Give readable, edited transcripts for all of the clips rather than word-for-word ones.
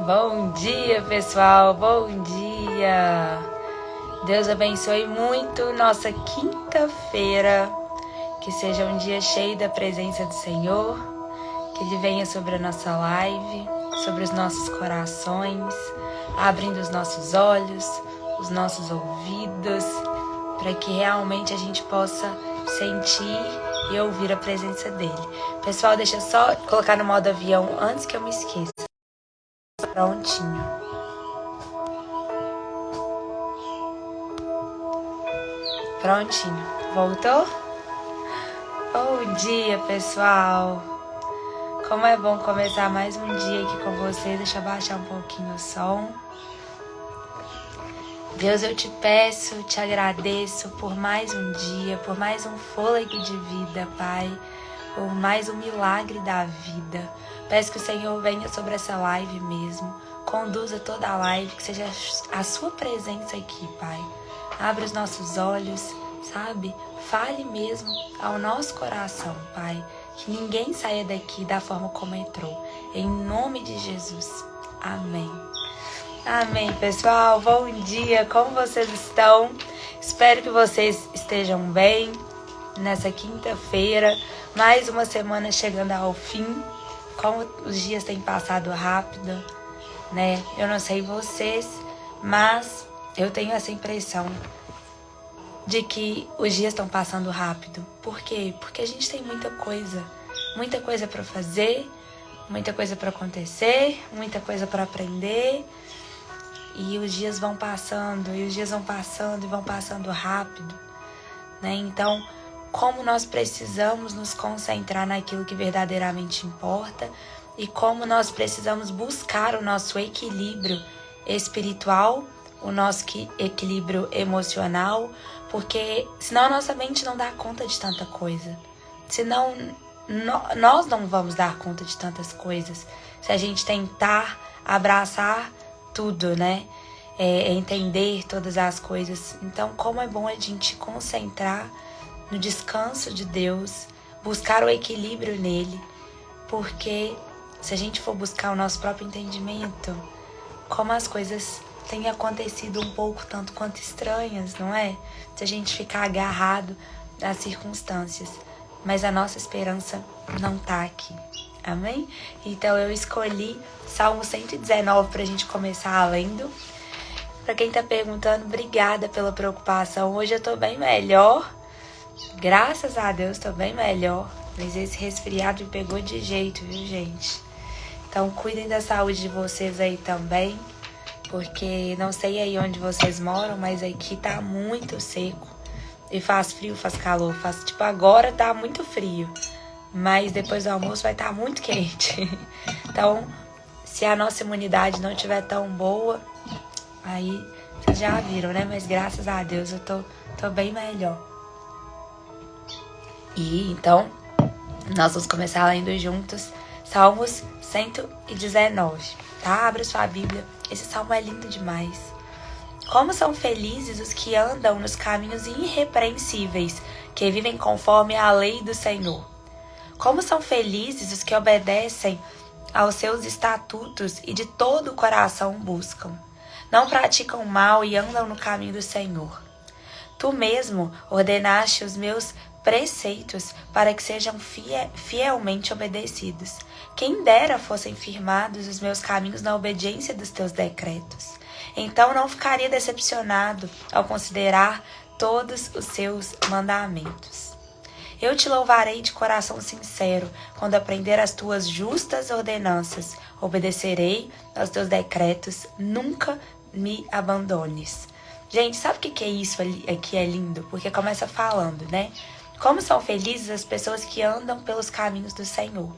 Bom dia, pessoal, bom dia! Deus abençoe muito nossa quinta-feira, que seja um dia cheio da presença do Senhor, que Ele venha sobre a nossa live, sobre os nossos corações, abrindo os nossos olhos, os nossos ouvidos, para que realmente a gente possa sentir e ouvir a presença dEle. Pessoal, deixa eu só colocar no modo avião antes que eu me esqueça. Prontinho. Prontinho. Voltou? Bom dia, pessoal. Como é bom começar mais um dia aqui com vocês. Deixa eu baixar um pouquinho o som. Deus, eu te peço, te agradeço por mais um dia, por mais um fôlego de vida, Pai, por mais um milagre da vida. Peço que o Senhor venha sobre essa live mesmo, conduza toda a live, que seja a sua presença aqui, Pai. Abre os nossos olhos, sabe? Fale mesmo ao nosso coração, Pai, que ninguém saia daqui da forma como entrou. Em nome de Jesus. Amém. Amém, pessoal. Bom dia, como vocês estão? Espero que vocês estejam bem nessa quinta-feira. Mais uma semana chegando ao fim. Como os dias têm passado rápido, né? Eu não sei vocês, mas eu tenho essa impressão de que os dias estão passando rápido. Por quê? Porque a gente tem muita coisa para fazer, muita coisa para acontecer, muita coisa para aprender. E os dias vão passando, e os dias vão passando, e vão passando rápido, né? Então, como nós precisamos nos concentrar naquilo que verdadeiramente importa e como nós precisamos buscar o nosso equilíbrio espiritual, o nosso equilíbrio emocional, porque senão a nossa mente não dá conta de tanta coisa. Senão nós não vamos dar conta de tantas coisas se a gente tentar abraçar tudo, né? Entender todas as coisas. Então, como é bom a gente concentrar no descanso de Deus, buscar o equilíbrio nele, porque se a gente for buscar o nosso próprio entendimento, como as coisas têm acontecido um pouco tanto quanto estranhas, não é? Se a gente ficar agarrado às circunstâncias, mas a nossa esperança não tá aqui. Amém? Então eu escolhi Salmo 119 pra gente começar lendo. Pra quem tá perguntando, obrigada pela preocupação. Hoje eu tô bem melhor. Graças a Deus tô bem melhor. Mas esse resfriado me pegou de jeito, viu, gente? Então cuidem da saúde de vocês aí também. Porque não sei aí onde vocês moram, mas aqui tá muito seco. E faz frio, faz calor. Tipo, agora tá muito frio. Mas depois do almoço vai estar muito quente. Então, se a nossa imunidade não estiver tão boa, aí vocês já viram, né? Mas graças a Deus eu tô bem melhor. E então, nós vamos começar lendo juntos Salmos 119, tá? Abra sua Bíblia. Esse salmo é lindo demais. Como são felizes os que andam nos caminhos irrepreensíveis, que vivem conforme a lei do Senhor. Como são felizes os que obedecem aos seus estatutos e de todo o coração buscam. Não praticam mal e andam no caminho do Senhor. Tu mesmo ordenaste os meus preceitos para que sejam fielmente obedecidos. Quem dera fossem firmados os meus caminhos na obediência dos teus decretos. Então não ficaria decepcionado ao considerar todos os seus mandamentos. Eu te louvarei de coração sincero, quando aprender as tuas justas ordenanças. Obedecerei aos teus decretos, nunca me abandones. Gente, sabe o que é isso aqui é lindo? Porque começa falando, né? Como são felizes as pessoas que andam pelos caminhos do Senhor.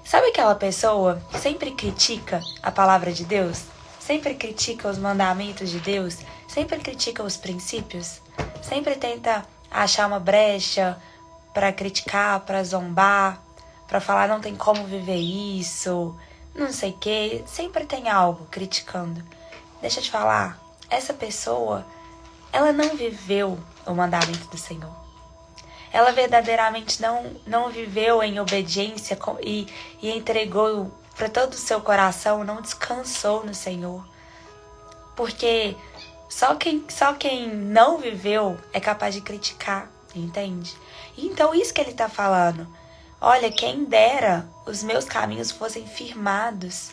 Sabe aquela pessoa que sempre critica a palavra de Deus? Sempre critica os mandamentos de Deus? Sempre critica os princípios? Sempre tenta achar uma brecha para criticar, para zombar, para falar não tem como viver isso, não sei o que, sempre tem algo criticando. Deixa eu te falar, essa pessoa, ela não viveu o mandamento do Senhor. Ela verdadeiramente não viveu em obediência e entregou para todo o seu coração não descansou no Senhor. Porque só quem não viveu é capaz de criticar, entende? Então isso que ele está falando. Olha, quem dera os meus caminhos fossem firmados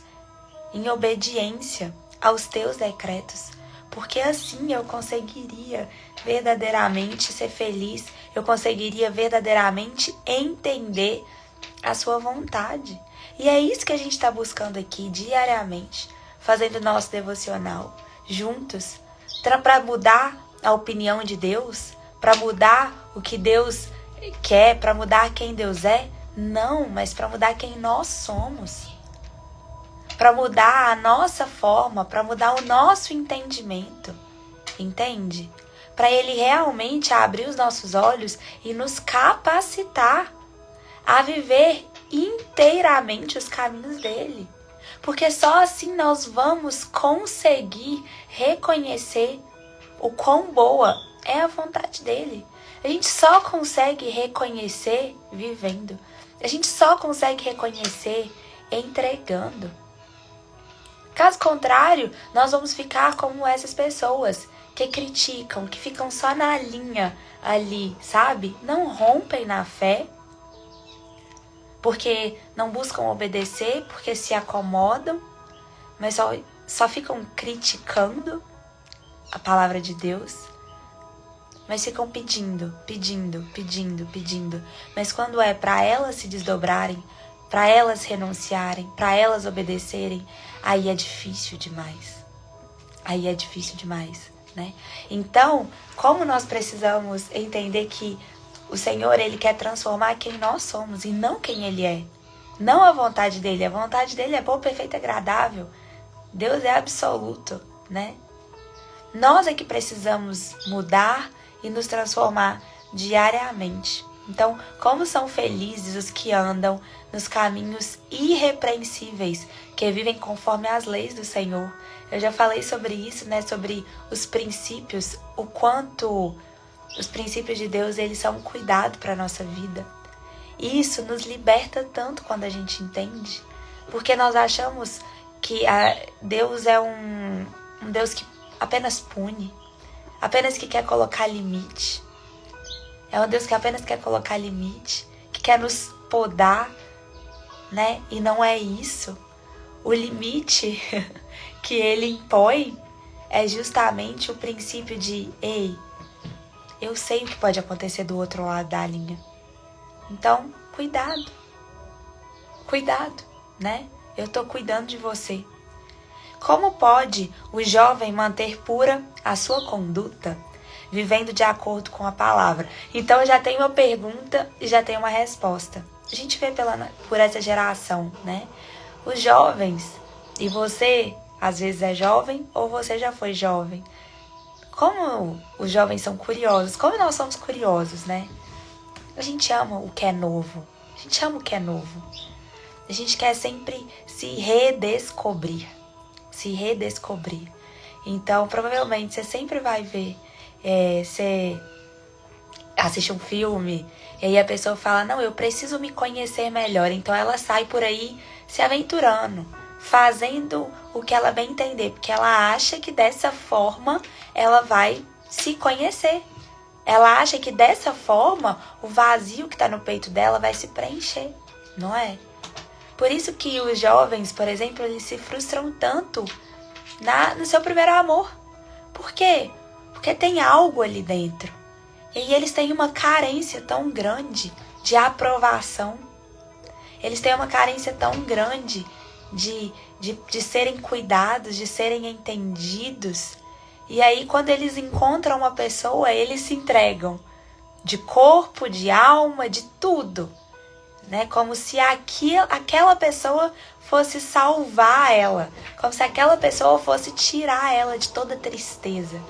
em obediência aos teus decretos, porque assim eu conseguiria verdadeiramente ser feliz, eu conseguiria verdadeiramente entender a sua vontade. E é isso que a gente está buscando aqui diariamente, fazendo nosso devocional juntos, para mudar a opinião de Deus, para mudar o que Deus quer, para mudar quem Deus é. Não, mas para mudar quem nós somos. Para mudar a nossa forma, para mudar o nosso entendimento. Entende? Para Ele realmente abrir os nossos olhos e nos capacitar a viver inteiramente os caminhos dele. Porque só assim nós vamos conseguir reconhecer o quão boa é a vontade dele. A gente só consegue reconhecer vivendo. A gente só consegue reconhecer entregando. Caso contrário, nós vamos ficar como essas pessoas que criticam, que ficam só na linha ali, sabe? Não rompem na fé, porque não buscam obedecer, porque se acomodam, mas só ficam criticando a palavra de Deus. Mas ficam pedindo. Mas quando é para elas se desdobrarem, para elas renunciarem, para elas obedecerem, aí é difícil demais. Né? Então, como nós precisamos entender que o Senhor, Ele quer transformar quem nós somos e não quem Ele é. Não a vontade dEle. A vontade dEle é boa, perfeita e agradável. Deus é absoluto, né? Nós é que precisamos mudar e nos transformar diariamente. Então, como são felizes os que andam nos caminhos irrepreensíveis, que vivem conforme as leis do Senhor. Eu já falei sobre isso, né? Sobre os princípios, o quanto os princípios de Deus, eles são um cuidado para a nossa vida. E isso nos liberta tanto quando a gente entende. Porque nós achamos que Deus é um Deus que apenas pune, apenas que quer colocar limite. É um Deus que apenas quer colocar limite, que quer nos podar, né? E não é isso. O limite que Ele impõe é justamente o princípio de: ei, eu sei o que pode acontecer do outro lado da linha. Então, cuidado, né? Eu tô cuidando de você. Como pode o jovem manter pura a sua conduta, vivendo de acordo com a palavra? Então, eu já tenho uma pergunta e já tenho uma resposta. A gente vê por essa geração, né? Os jovens, e você às vezes é jovem ou você já foi jovem. Como os jovens são curiosos, como nós somos curiosos, né? A gente ama o que é novo. A gente quer sempre se redescobrir. Então, provavelmente, você sempre vai ver, você assiste um filme, e aí a pessoa fala: não, eu preciso me conhecer melhor. Então, ela sai por aí se aventurando, fazendo o que ela bem entender, porque ela acha que dessa forma ela vai se conhecer. Ela acha que dessa forma o vazio que está no peito dela vai se preencher, não é? Por isso que os jovens, por exemplo, eles se frustram tanto no seu primeiro amor. Por quê? Porque tem algo ali dentro. E aí eles têm uma carência tão grande de aprovação. Eles têm uma carência tão grande de serem cuidados, de serem entendidos. E aí, quando eles encontram uma pessoa, eles se entregam de corpo, de alma, de tudo, né? Como se aquela pessoa fosse salvar ela, como se aquela pessoa fosse tirar ela de toda tristeza,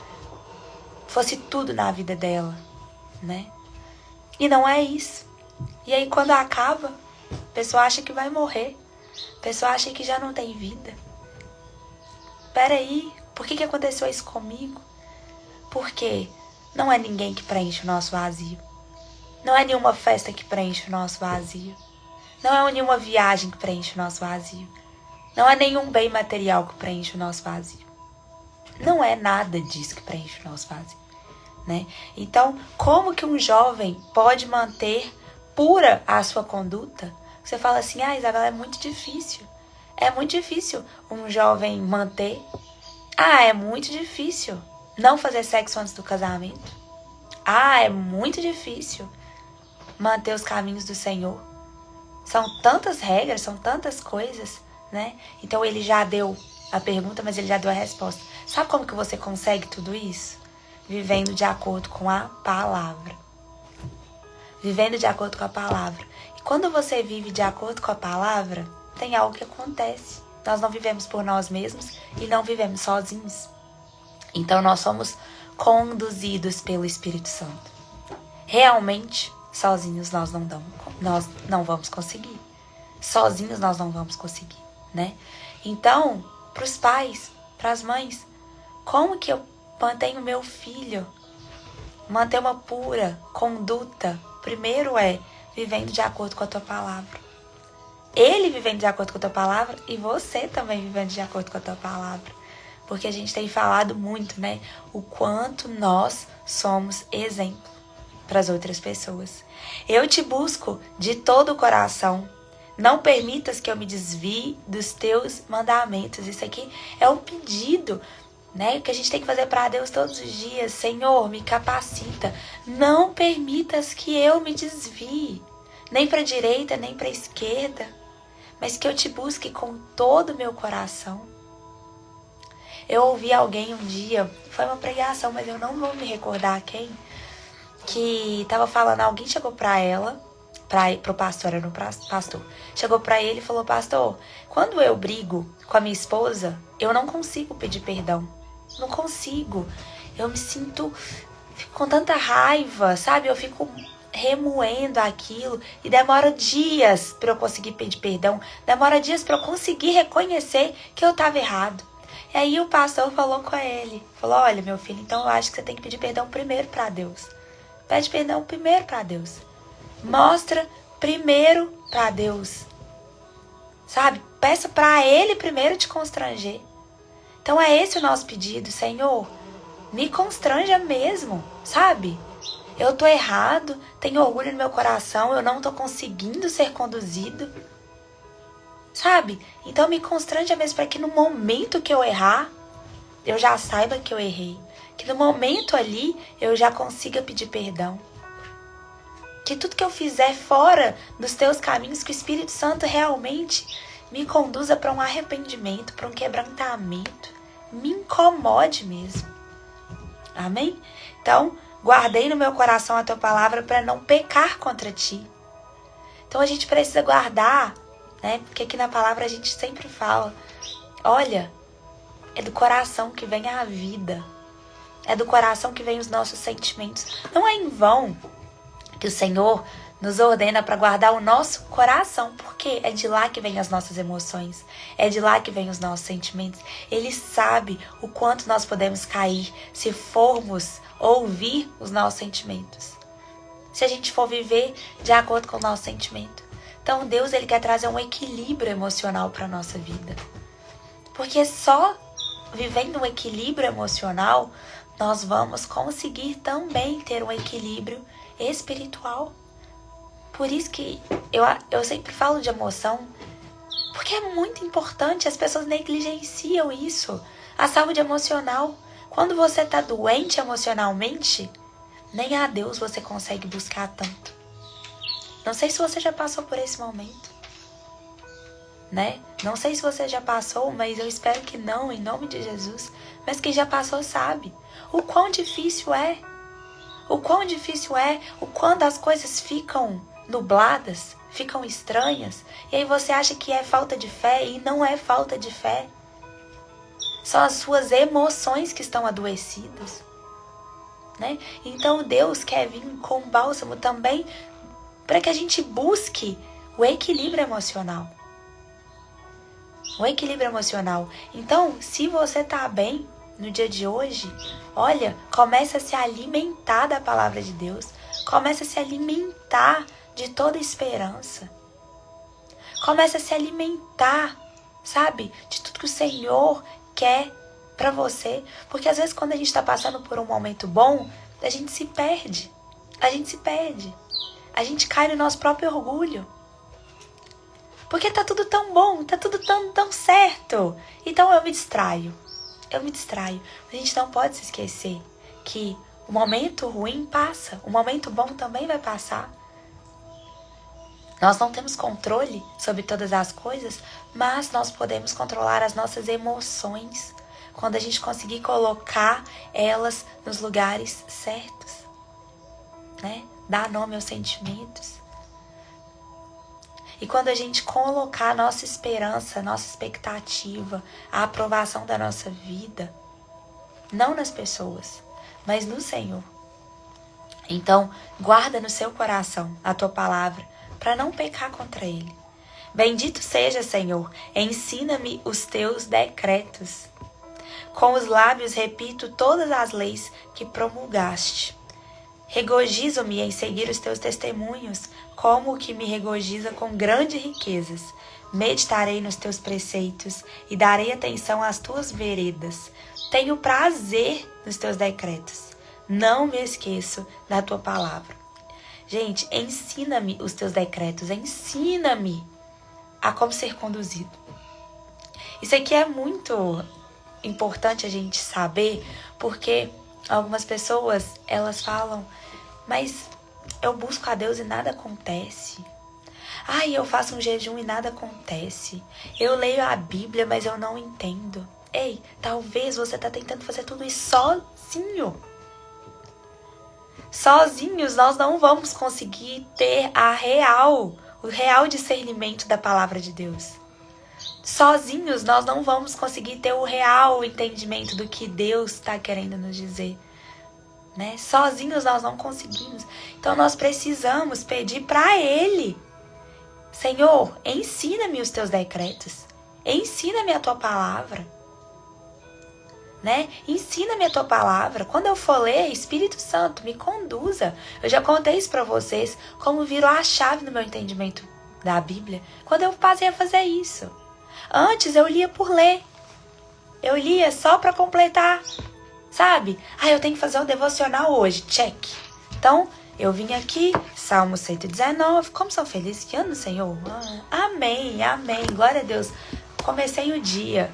fosse tudo na vida dela, né? E não é isso. E aí, quando acaba, a pessoa acha que vai morrer, a pessoa acha que já não tem vida. Peraí, por que aconteceu isso comigo? Porque não é ninguém que preenche o nosso vazio. Não é nenhuma festa que preenche o nosso vazio. Não é nenhuma viagem que preenche o nosso vazio. Não é nenhum bem material que preenche o nosso vazio. Não é nada disso que preenche o nosso vazio, né? Então, como que um jovem pode manter pura a sua conduta? Você fala assim, Isabela, é muito difícil. É muito difícil um jovem manter. É muito difícil não fazer sexo antes do casamento. É muito difícil manter os caminhos do Senhor. São tantas regras, são tantas coisas, né? Então ele já deu a pergunta, mas ele já deu a resposta. Sabe como que você consegue tudo isso? Vivendo de acordo com a palavra. Vivendo de acordo com a palavra. E quando você vive de acordo com a palavra, tem algo que acontece. Nós não vivemos por nós mesmos e não vivemos sozinhos. Então nós somos conduzidos pelo Espírito Santo. Realmente, sozinhos nós não vamos conseguir. Sozinhos nós não vamos conseguir, né? Então, para os pais, para as mães, como que eu mantenho meu filho? Manter uma pura conduta, primeiro é vivendo de acordo com a tua palavra. Ele vivendo de acordo com a tua palavra e você também vivendo de acordo com a tua palavra. Porque a gente tem falado muito, né? O quanto nós somos exemplo para as outras pessoas. Eu te busco de todo o coração. Não permitas que eu me desvie dos teus mandamentos. Isso aqui é um pedido, né? Que a gente tem que fazer para Deus todos os dias. Senhor, me capacita. Não permitas que eu me desvie. Nem para a direita, nem para a esquerda. Mas que eu te busque com todo o meu coração. Eu ouvi alguém um dia, foi uma pregação, mas eu não vou me recordar quem, que estava falando, alguém chegou para ela, pro pastor, era no pastor, chegou para ele e falou, pastor, quando eu brigo com a minha esposa, eu não consigo pedir perdão, não consigo, eu me sinto, fico com tanta raiva, sabe, eu fico remoendo aquilo e demora dias para eu conseguir pedir perdão, demora dias para eu conseguir reconhecer que eu estava errado. E aí o pastor falou com ele, falou, olha meu filho, então eu acho que você tem que pedir perdão primeiro para Deus. Pede perdão primeiro para Deus. Mostra primeiro para Deus. Sabe? Peça para Ele primeiro te constranger. Então é esse o nosso pedido, Senhor. Me constranja mesmo, sabe? Eu tô errado, tenho orgulho no meu coração, eu não tô conseguindo ser conduzido. Sabe? Então me constrange mesmo para que no momento que eu errar, eu já saiba que eu errei. Que no momento ali eu já consiga pedir perdão. Que tudo que eu fizer fora dos teus caminhos, que o Espírito Santo realmente me conduza para um arrependimento, para um quebrantamento. Me incomode mesmo. Amém? Então, guardei no meu coração a tua palavra para não pecar contra ti. Então a gente precisa guardar, né? Porque aqui na palavra a gente sempre fala, olha, é do coração que vem a vida. É do coração que vem os nossos sentimentos. Não é em vão que o Senhor nos ordena para guardar o nosso coração, porque é de lá que vem as nossas emoções, é de lá que vem os nossos sentimentos. Ele sabe o quanto nós podemos cair se formos ouvir os nossos sentimentos. Se a gente for viver de acordo com o nosso sentimento. Então Deus, Ele quer trazer um equilíbrio emocional para a nossa vida. Porque só vivendo um equilíbrio emocional, nós vamos conseguir também ter um equilíbrio espiritual. Por isso que eu sempre falo de emoção, porque é muito importante, as pessoas negligenciam isso. A saúde emocional. Quando você está doente emocionalmente, nem a Deus você consegue buscar tanto. Não sei se você já passou por esse momento, né? Não sei se você já passou, mas eu espero que não, em nome de Jesus. Mas quem já passou sabe o quão difícil é. O quão difícil é, o quando as coisas ficam nubladas, ficam estranhas. E aí você acha que é falta de fé e não é falta de fé. São as suas emoções que estão adoecidas, né? Então Deus quer vir com bálsamo também para que a gente busque o equilíbrio emocional. O equilíbrio emocional. Então, se você está bem no dia de hoje, olha, começa a se alimentar da palavra de Deus. Começa a se alimentar de toda esperança. Começa a se alimentar sabe? De tudo que o Senhor quer para você. Porque às vezes quando a gente está passando por um momento bom, a gente se perde. A gente se perde. A gente cai no nosso próprio orgulho. Porque tá tudo tão bom, tá tudo tão certo. Então eu me distraio. A gente não pode se esquecer que o momento ruim passa, o momento bom também vai passar. Nós não temos controle sobre todas as coisas, mas nós podemos controlar as nossas emoções quando a gente conseguir colocar elas nos lugares certos, né? Dar nome aos sentimentos. E quando a gente colocar a nossa esperança, a nossa expectativa, a aprovação da nossa vida, não nas pessoas, mas no Senhor. Então, guarda no seu coração a tua palavra, para não pecar contra Ele. Bendito seja, Senhor, ensina-me os teus decretos. Com os lábios repito todas as leis que promulgaste. Regozijo-me em seguir os teus testemunhos, como o que me regozija com grandes riquezas. Meditarei nos teus preceitos e darei atenção às tuas veredas. Tenho prazer nos teus decretos. Não me esqueço da tua palavra. Gente, ensina-me os teus decretos. Ensina-me a como ser conduzido. Isso aqui é muito importante a gente saber, porque algumas pessoas, elas falam, mas eu busco a Deus e nada acontece. Ai, eu faço um jejum e nada acontece. Eu leio a Bíblia, mas eu não entendo. Ei, talvez você está tentando fazer tudo isso sozinho. Sozinhos nós não vamos conseguir ter o real discernimento da palavra de Deus. Sozinhos nós não vamos conseguir ter o real entendimento do que Deus está querendo nos dizer. Né? Sozinhos nós não conseguimos. Então nós precisamos pedir para Ele. Senhor, ensina-me os teus decretos. Ensina-me a tua palavra. Né? Ensina-me a tua palavra. Quando eu for ler, Espírito Santo, me conduza. Eu já contei isso para vocês, como virou a chave no meu entendimento da Bíblia, quando eu passei a fazer isso. Antes eu lia por ler. Eu lia só para completar. Sabe? Eu tenho que fazer um devocional hoje. Check. Então, eu vim aqui, Salmo 119. Como sou feliz que ando, Senhor. Amém, amém. Glória a Deus. Comecei o dia.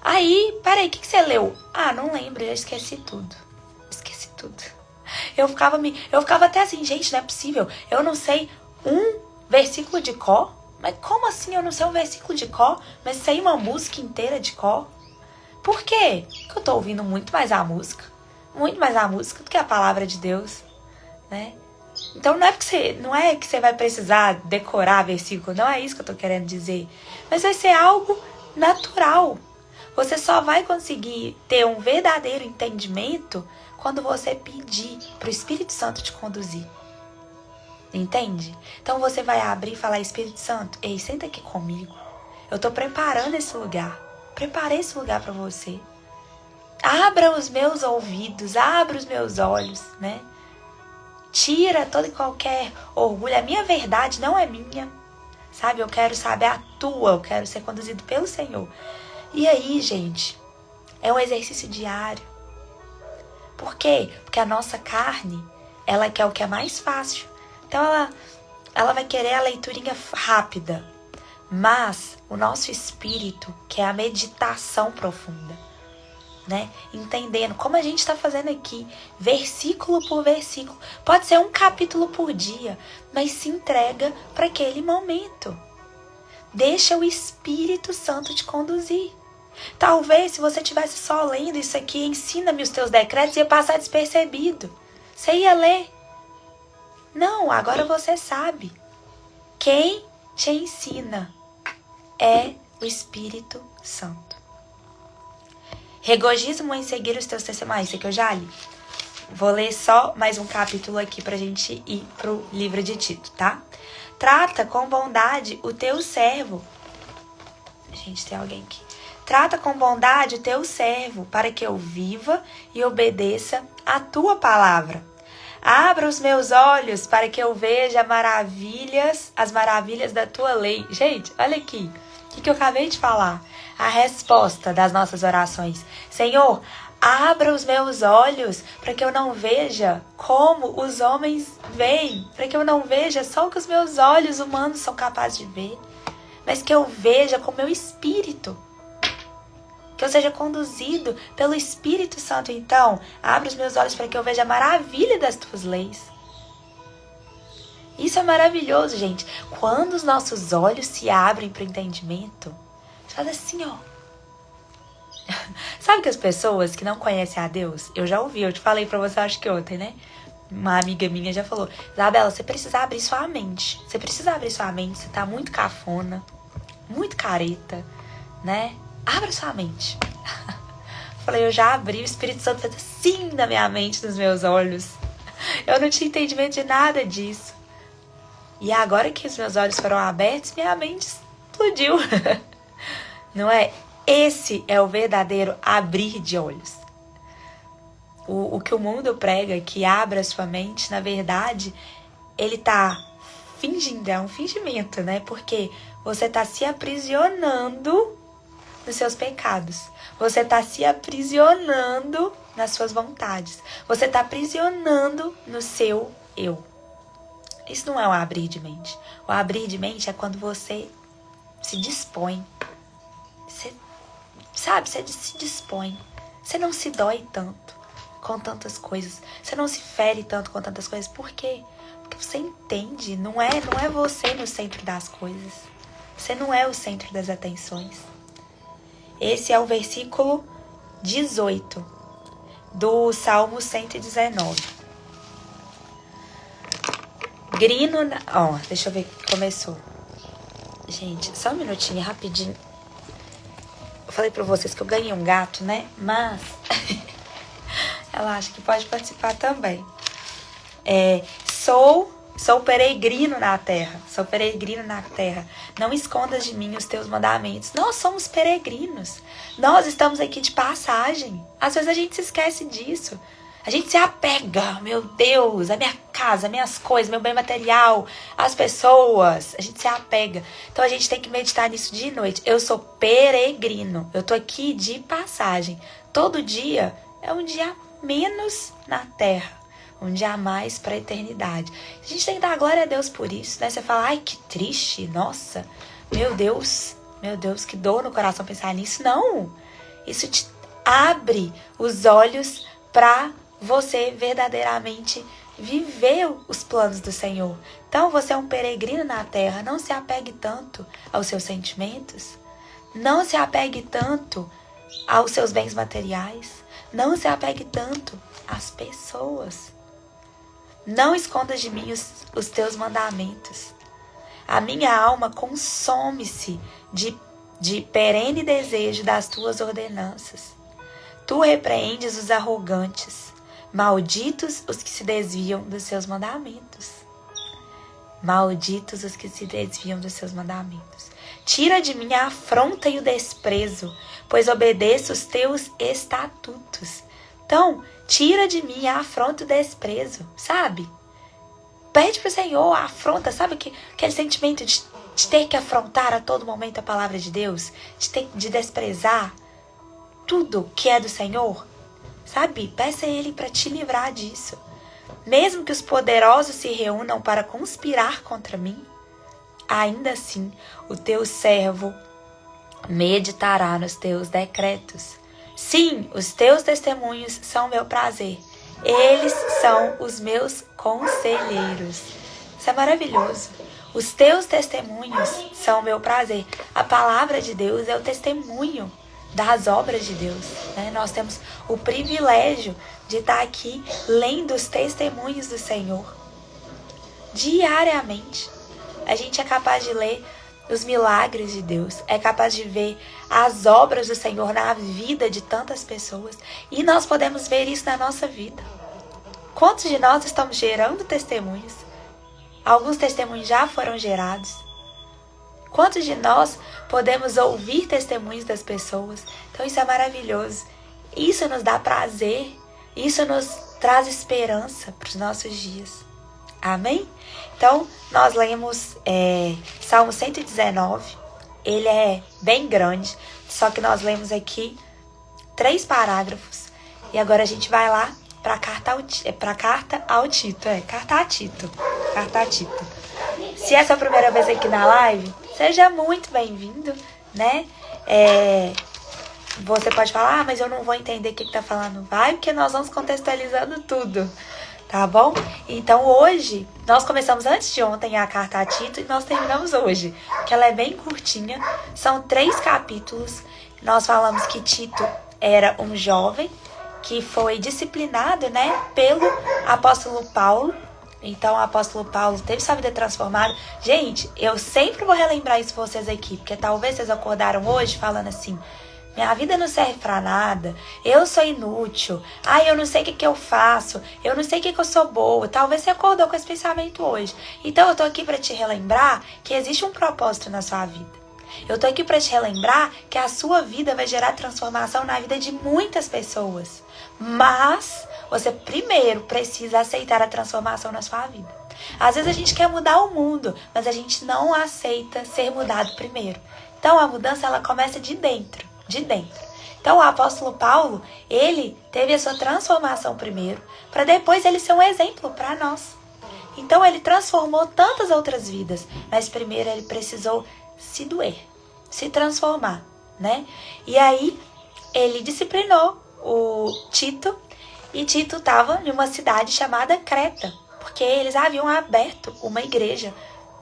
Aí, peraí, o que você leu? Não lembro, já esqueci tudo. Eu ficava até assim, gente, não é possível. Eu não sei um versículo de cor. Mas como assim eu não sei um versículo de cor, mas sei uma música inteira de cor? Por quê? Porque eu tô ouvindo muito mais a música do que a palavra de Deus, né? Então não é que você vai precisar decorar versículo, não é isso que eu tô querendo dizer. Mas vai ser algo natural. Você só vai conseguir ter um verdadeiro entendimento quando você pedir pro Espírito Santo te conduzir. Entende? Então você vai abrir e falar, Espírito Santo, ei, senta aqui comigo. Eu tô preparando esse lugar. Preparei esse lugar para você. Abra os meus ouvidos, abra os meus olhos, né? Tira todo e qualquer orgulho. A minha verdade não é minha, sabe? Eu quero saber a tua, eu quero ser conduzido pelo Senhor. E aí, gente, é um exercício diário. Por quê? Porque a nossa carne, ela quer o que é mais fácil. Então ela vai querer a leiturinha rápida. Mas o nosso espírito quer a meditação profunda, né? Entendendo como a gente está fazendo aqui, versículo por versículo. Pode ser um capítulo por dia, mas se entrega para aquele momento. Deixa o Espírito Santo te conduzir. Talvez se você tivesse só lendo isso aqui, ensina-me os teus decretos, ia passar despercebido. Você ia ler. Não, agora você sabe. Quem te ensina é o Espírito Santo. Regozijo-me em seguir os teus testemunhos. Isso aqui eu já li. Vou ler só mais um capítulo aqui pra gente ir pro livro de Tito, tá? Trata com bondade o teu servo. Gente, tem alguém aqui. Trata com bondade o teu servo, para que eu viva e obedeça a tua palavra. Abra os meus olhos para que eu veja as maravilhas da tua lei. Gente, olha aqui. O que eu acabei de falar? A resposta das nossas orações. Senhor, abra os meus olhos para que eu não veja como os homens veem, para que eu não veja só o que os meus olhos humanos são capazes de ver, mas que eu veja com o meu espírito, que eu seja conduzido pelo Espírito Santo. Então, abre os meus olhos para que eu veja a maravilha das tuas leis. Isso é maravilhoso, gente. Quando os nossos olhos se abrem para o entendimento, faz assim, ó. Sabe que as pessoas que não conhecem a Deus, eu já ouvi, eu te falei pra você, acho que ontem, né? Uma amiga minha já falou, Isabela, você precisa abrir sua mente. Você precisa abrir sua mente, você tá muito cafona, muito careta, né? Abra sua mente. Falei, eu já abri, o Espírito Santo fez assim na minha mente, nos meus olhos. Eu não tinha entendimento de nada disso. E agora que os meus olhos foram abertos, minha mente explodiu. Não é? Esse é o verdadeiro abrir de olhos. O que o mundo prega, que abra sua mente, na verdade, ele tá fingindo, é um fingimento, né? Porque você tá se aprisionando nos seus pecados. Você tá se aprisionando nas suas vontades. Você tá aprisionando no seu eu. Isso não é um abrir de mente. O abrir de mente é quando você se dispõe. Você, sabe, você se dispõe. Você não se dói tanto com tantas coisas. Você não se fere tanto com tantas coisas. Por quê? Porque você entende. Não é você no centro das coisas. Você não é o centro das atenções. Esse é o versículo 18 do Salmo 119. Grino Ó, deixa eu ver que começou. Gente, só um minutinho, rapidinho. Eu falei pra vocês que eu ganhei um gato, né? Mas ela acha que pode participar também. Sou peregrino na terra. Sou peregrino na terra. Não escondas de mim os teus mandamentos. Nós somos peregrinos. Nós estamos aqui de passagem. Às vezes a gente se esquece disso. A gente se apega, meu Deus, a minha casa, minhas coisas, meu bem material, as pessoas. A gente se apega. Então a gente tem que meditar nisso dia e noite. Eu sou peregrino. Eu tô aqui de passagem. Todo dia é um dia menos na terra. Um dia a mais para a eternidade. A gente tem que dar glória a Deus por isso, né? Você fala, ai, que triste, nossa, meu Deus, que dor no coração pensar nisso. Não, isso te abre os olhos para você verdadeiramente viver os planos do Senhor. Então você é um peregrino na terra, não se apegue tanto aos seus sentimentos, não se apegue tanto aos seus bens materiais, não se apegue tanto às pessoas. Não escondas de mim os teus mandamentos. A minha alma consome-se de perene desejo das tuas ordenanças. Tu repreendes os arrogantes. Malditos os que se desviam dos seus mandamentos. Malditos os que se desviam dos seus mandamentos. Tira de mim a afronta e o desprezo, pois obedeço os teus estatutos. Então, tira de mim a afronta e o desprezo, sabe? Pede pro Senhor a afronta, sabe aquele sentimento de ter que afrontar a todo momento a palavra de Deus? De desprezar tudo que é do Senhor? Sabe? Peça a Ele para te livrar disso. Mesmo que os poderosos se reúnam para conspirar contra mim, ainda assim o teu servo meditará nos teus decretos. Sim, os teus testemunhos são meu prazer. Eles são os meus conselheiros. Isso é maravilhoso. Os teus testemunhos são meu prazer. A palavra de Deus é o testemunho das obras de Deus, né? Nós temos o privilégio de estar aqui lendo os testemunhos do Senhor. Diariamente. A gente é capaz de ler os milagres de Deus, é capaz de ver as obras do Senhor na vida de tantas pessoas, e nós podemos ver isso na nossa vida. Quantos de nós estamos gerando testemunhos? Alguns testemunhos já foram gerados. Quantos de nós podemos ouvir testemunhos das pessoas? Então isso é maravilhoso. Isso nos dá prazer, isso nos traz esperança para os nossos dias. Amém? Então, nós lemos Salmo 119, ele é bem grande, só que nós lemos aqui 3 parágrafos. E agora a gente vai lá para carta ao Tito. Carta a Tito. Carta a Tito. Se essa é a primeira vez aqui na live, seja muito bem-vindo, né? Você pode falar, mas eu não vou entender o que tá falando. Vai, porque nós vamos contextualizando tudo, tá bom? Então hoje, nós começamos antes de ontem a carta a Tito e nós terminamos hoje, porque ela é bem curtinha. São 3 capítulos. Nós falamos que Tito era um jovem que foi disciplinado, né, pelo apóstolo Paulo. Então, o apóstolo Paulo teve sua vida transformada. Gente, eu sempre vou relembrar isso pra vocês aqui, porque talvez vocês acordaram hoje falando assim, minha vida não serve pra nada, eu sou inútil, eu não sei o que eu faço, eu não sei o que eu sou boa. Talvez você acordou com esse pensamento hoje. Então, eu tô aqui pra te relembrar que existe um propósito na sua vida. Eu tô aqui para te relembrar que a sua vida vai gerar transformação na vida de muitas pessoas. Mas você primeiro precisa aceitar a transformação na sua vida. Às vezes a gente quer mudar o mundo, mas a gente não aceita ser mudado primeiro. Então a mudança ela começa de dentro, de dentro. Então o apóstolo Paulo, ele teve a sua transformação primeiro, para depois ele ser um exemplo para nós. Então ele transformou tantas outras vidas, mas primeiro ele precisou se doer, se transformar, né? E aí ele disciplinou o Tito, e Tito estava em uma cidade chamada Creta, porque eles haviam aberto uma igreja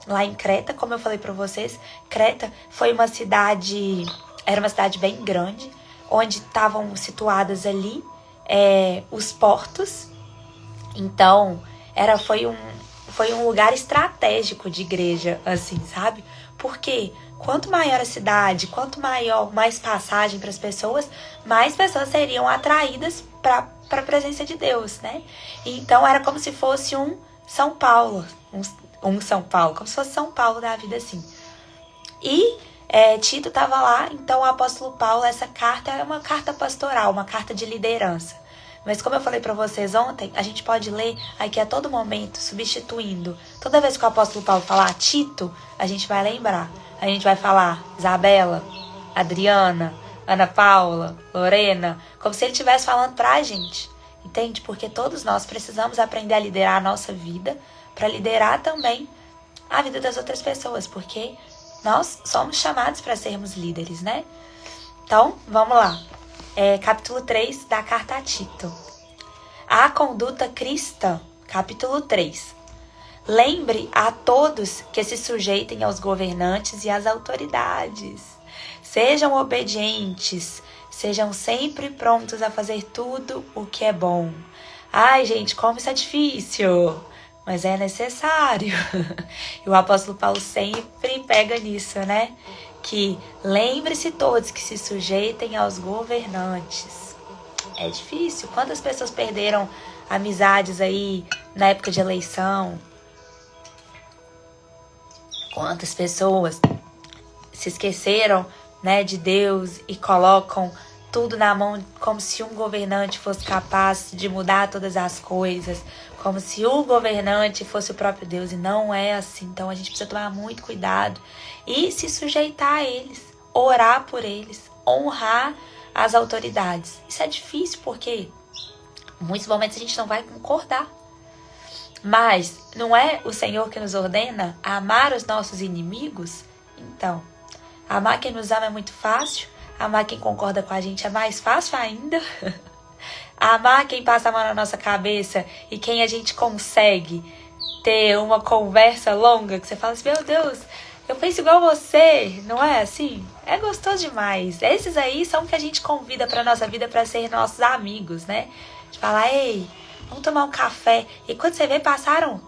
lá em Creta. Como eu falei para vocês, Creta foi uma cidade, era uma cidade bem grande, onde estavam situadas ali os portos. Então foi um lugar estratégico de igreja, assim, sabe? Porque quanto maior a cidade, quanto mais passagem para as pessoas, mais pessoas seriam atraídas para a presença de Deus, né? Então era como se fosse um São Paulo, um São Paulo, como se fosse São Paulo da vida, assim. E Tito estava lá, então o apóstolo Paulo, essa carta é uma carta pastoral, uma carta de liderança. Mas como eu falei para vocês ontem, a gente pode ler aqui a todo momento, substituindo. Toda vez que o apóstolo Paulo falar Tito, a gente vai lembrar. A gente vai falar Isabela, Adriana, Ana Paula, Lorena, como se ele estivesse falando pra gente. Entende? Porque todos nós precisamos aprender a liderar a nossa vida, para liderar também a vida das outras pessoas, porque nós somos chamados para sermos líderes, né? Então, vamos lá. Capítulo 3 da carta a Tito. A conduta cristã, capítulo 3. Lembre a todos que se sujeitem aos governantes e às autoridades. Sejam obedientes, sejam sempre prontos a fazer tudo o que é bom. Ai, gente, como isso é difícil, mas é necessário. E o apóstolo Paulo sempre pega nisso, né? Que lembre-se todos que se sujeitem aos governantes. É difícil. Quantas pessoas perderam amizades aí na época de eleição? Quantas pessoas se esqueceram, né, de Deus e colocam tudo na mão como se um governante fosse capaz de mudar todas as coisas, como se o governante fosse o próprio Deus, e não é assim. Então a gente precisa tomar muito cuidado e se sujeitar a eles, orar por eles, honrar as autoridades. Isso é difícil porque em muitos momentos a gente não vai concordar. Mas não é o Senhor que nos ordena amar os nossos inimigos? Então, amar quem nos ama é muito fácil, amar quem concorda com a gente é mais fácil ainda. Amar quem passa a mão na nossa cabeça e quem a gente consegue ter uma conversa longa, que você fala assim, meu Deus, eu penso igual você, não é assim? É gostoso demais. Esses aí são que a gente convida pra nossa vida pra ser nossos amigos, né? De falar, ei, vamos tomar um café. E quando você vê, passaram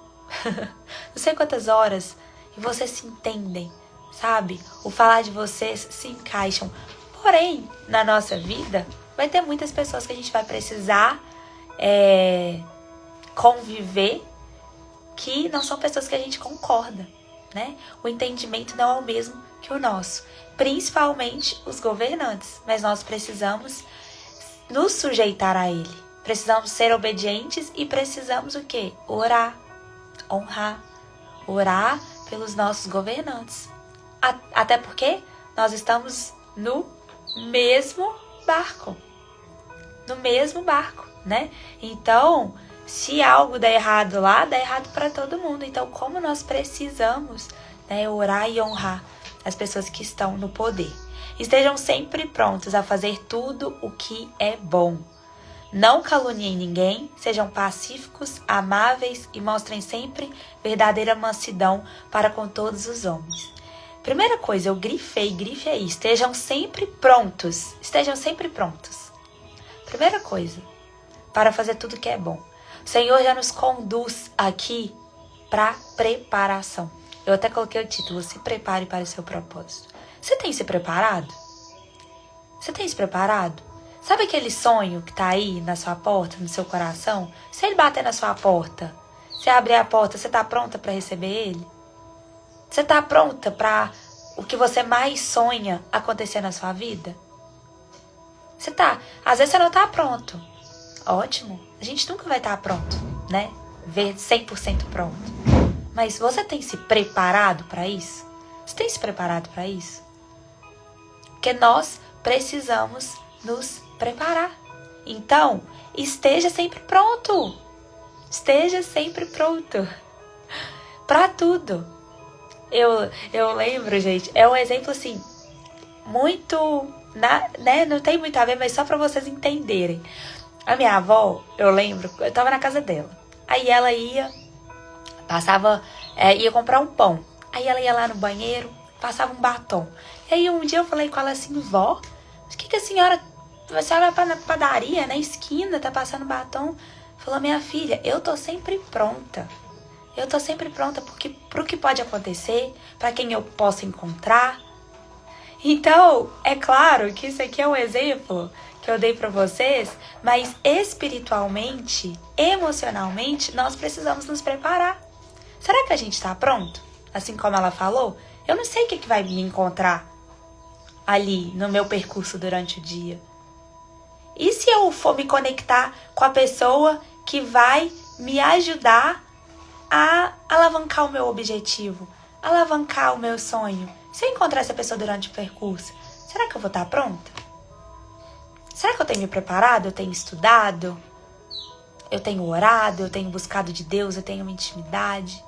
não sei quantas horas e vocês se entendem, sabe? O falar de vocês se encaixam. Porém, na nossa vida, vai ter muitas pessoas que a gente vai precisar conviver que não são pessoas que a gente concorda, né? O entendimento não é o mesmo que o nosso, principalmente os governantes, mas nós precisamos nos sujeitar a ele, precisamos ser obedientes e precisamos o quê? Orar, honrar, orar pelos nossos governantes. Até porque nós estamos no mesmo barco. No mesmo barco, né? Então, se algo der errado lá, dá errado para todo mundo. Então, como nós precisamos, né, orar e honrar as pessoas que estão no poder. Estejam sempre prontos a fazer tudo o que é bom. Não caluniem ninguém, sejam pacíficos, amáveis e mostrem sempre verdadeira mansidão para com todos os homens. Primeira coisa, eu grifei aí, estejam sempre prontos. Estejam sempre prontos. Primeira coisa, para fazer tudo que é bom. O Senhor já nos conduz aqui para preparação. Eu até coloquei o título, se prepare para o seu propósito. Você tem se preparado? Você tem se preparado? Sabe aquele sonho que tá aí na sua porta, no seu coração? Se ele bater na sua porta, você abrir a porta, você tá pronta para receber ele? Você tá pronta para o que você mais sonha acontecer na sua vida? Você tá. Às vezes você não tá pronto. Ótimo. A gente nunca vai estar pronto, né? Ver 100% pronto. Mas você tem se preparado para isso? Você tem se preparado para isso? Porque nós precisamos nos preparar. Então, esteja sempre pronto. Esteja sempre pronto. Para tudo. Eu lembro, gente, é um exemplo assim, muito, né? Não tem muito a ver, mas só para vocês entenderem. A minha avó, eu lembro, eu tava na casa dela. Aí ela ia comprar um pão. Aí ela ia lá no banheiro, passava um batom. E aí um dia eu falei com ela assim, vó, o que a senhora vai na padaria, na esquina, tá passando batom? Falou, minha filha, eu tô sempre pronta. Eu tô sempre pronta pro que pode acontecer, para quem eu posso encontrar. Então, é claro que isso aqui é um exemplo que eu dei para vocês, mas espiritualmente, emocionalmente, nós precisamos nos preparar. Será que a gente tá pronto? Assim como ela falou, eu não sei o que vai me encontrar ali no meu percurso durante o dia. E se eu for me conectar com a pessoa que vai me ajudar a alavancar o meu objetivo, alavancar o meu sonho? Se eu encontrar essa pessoa durante o percurso, será que eu vou estar pronta? Será que eu tenho me preparado? Eu tenho estudado? Eu tenho orado? Eu tenho buscado de Deus? Eu tenho uma intimidade?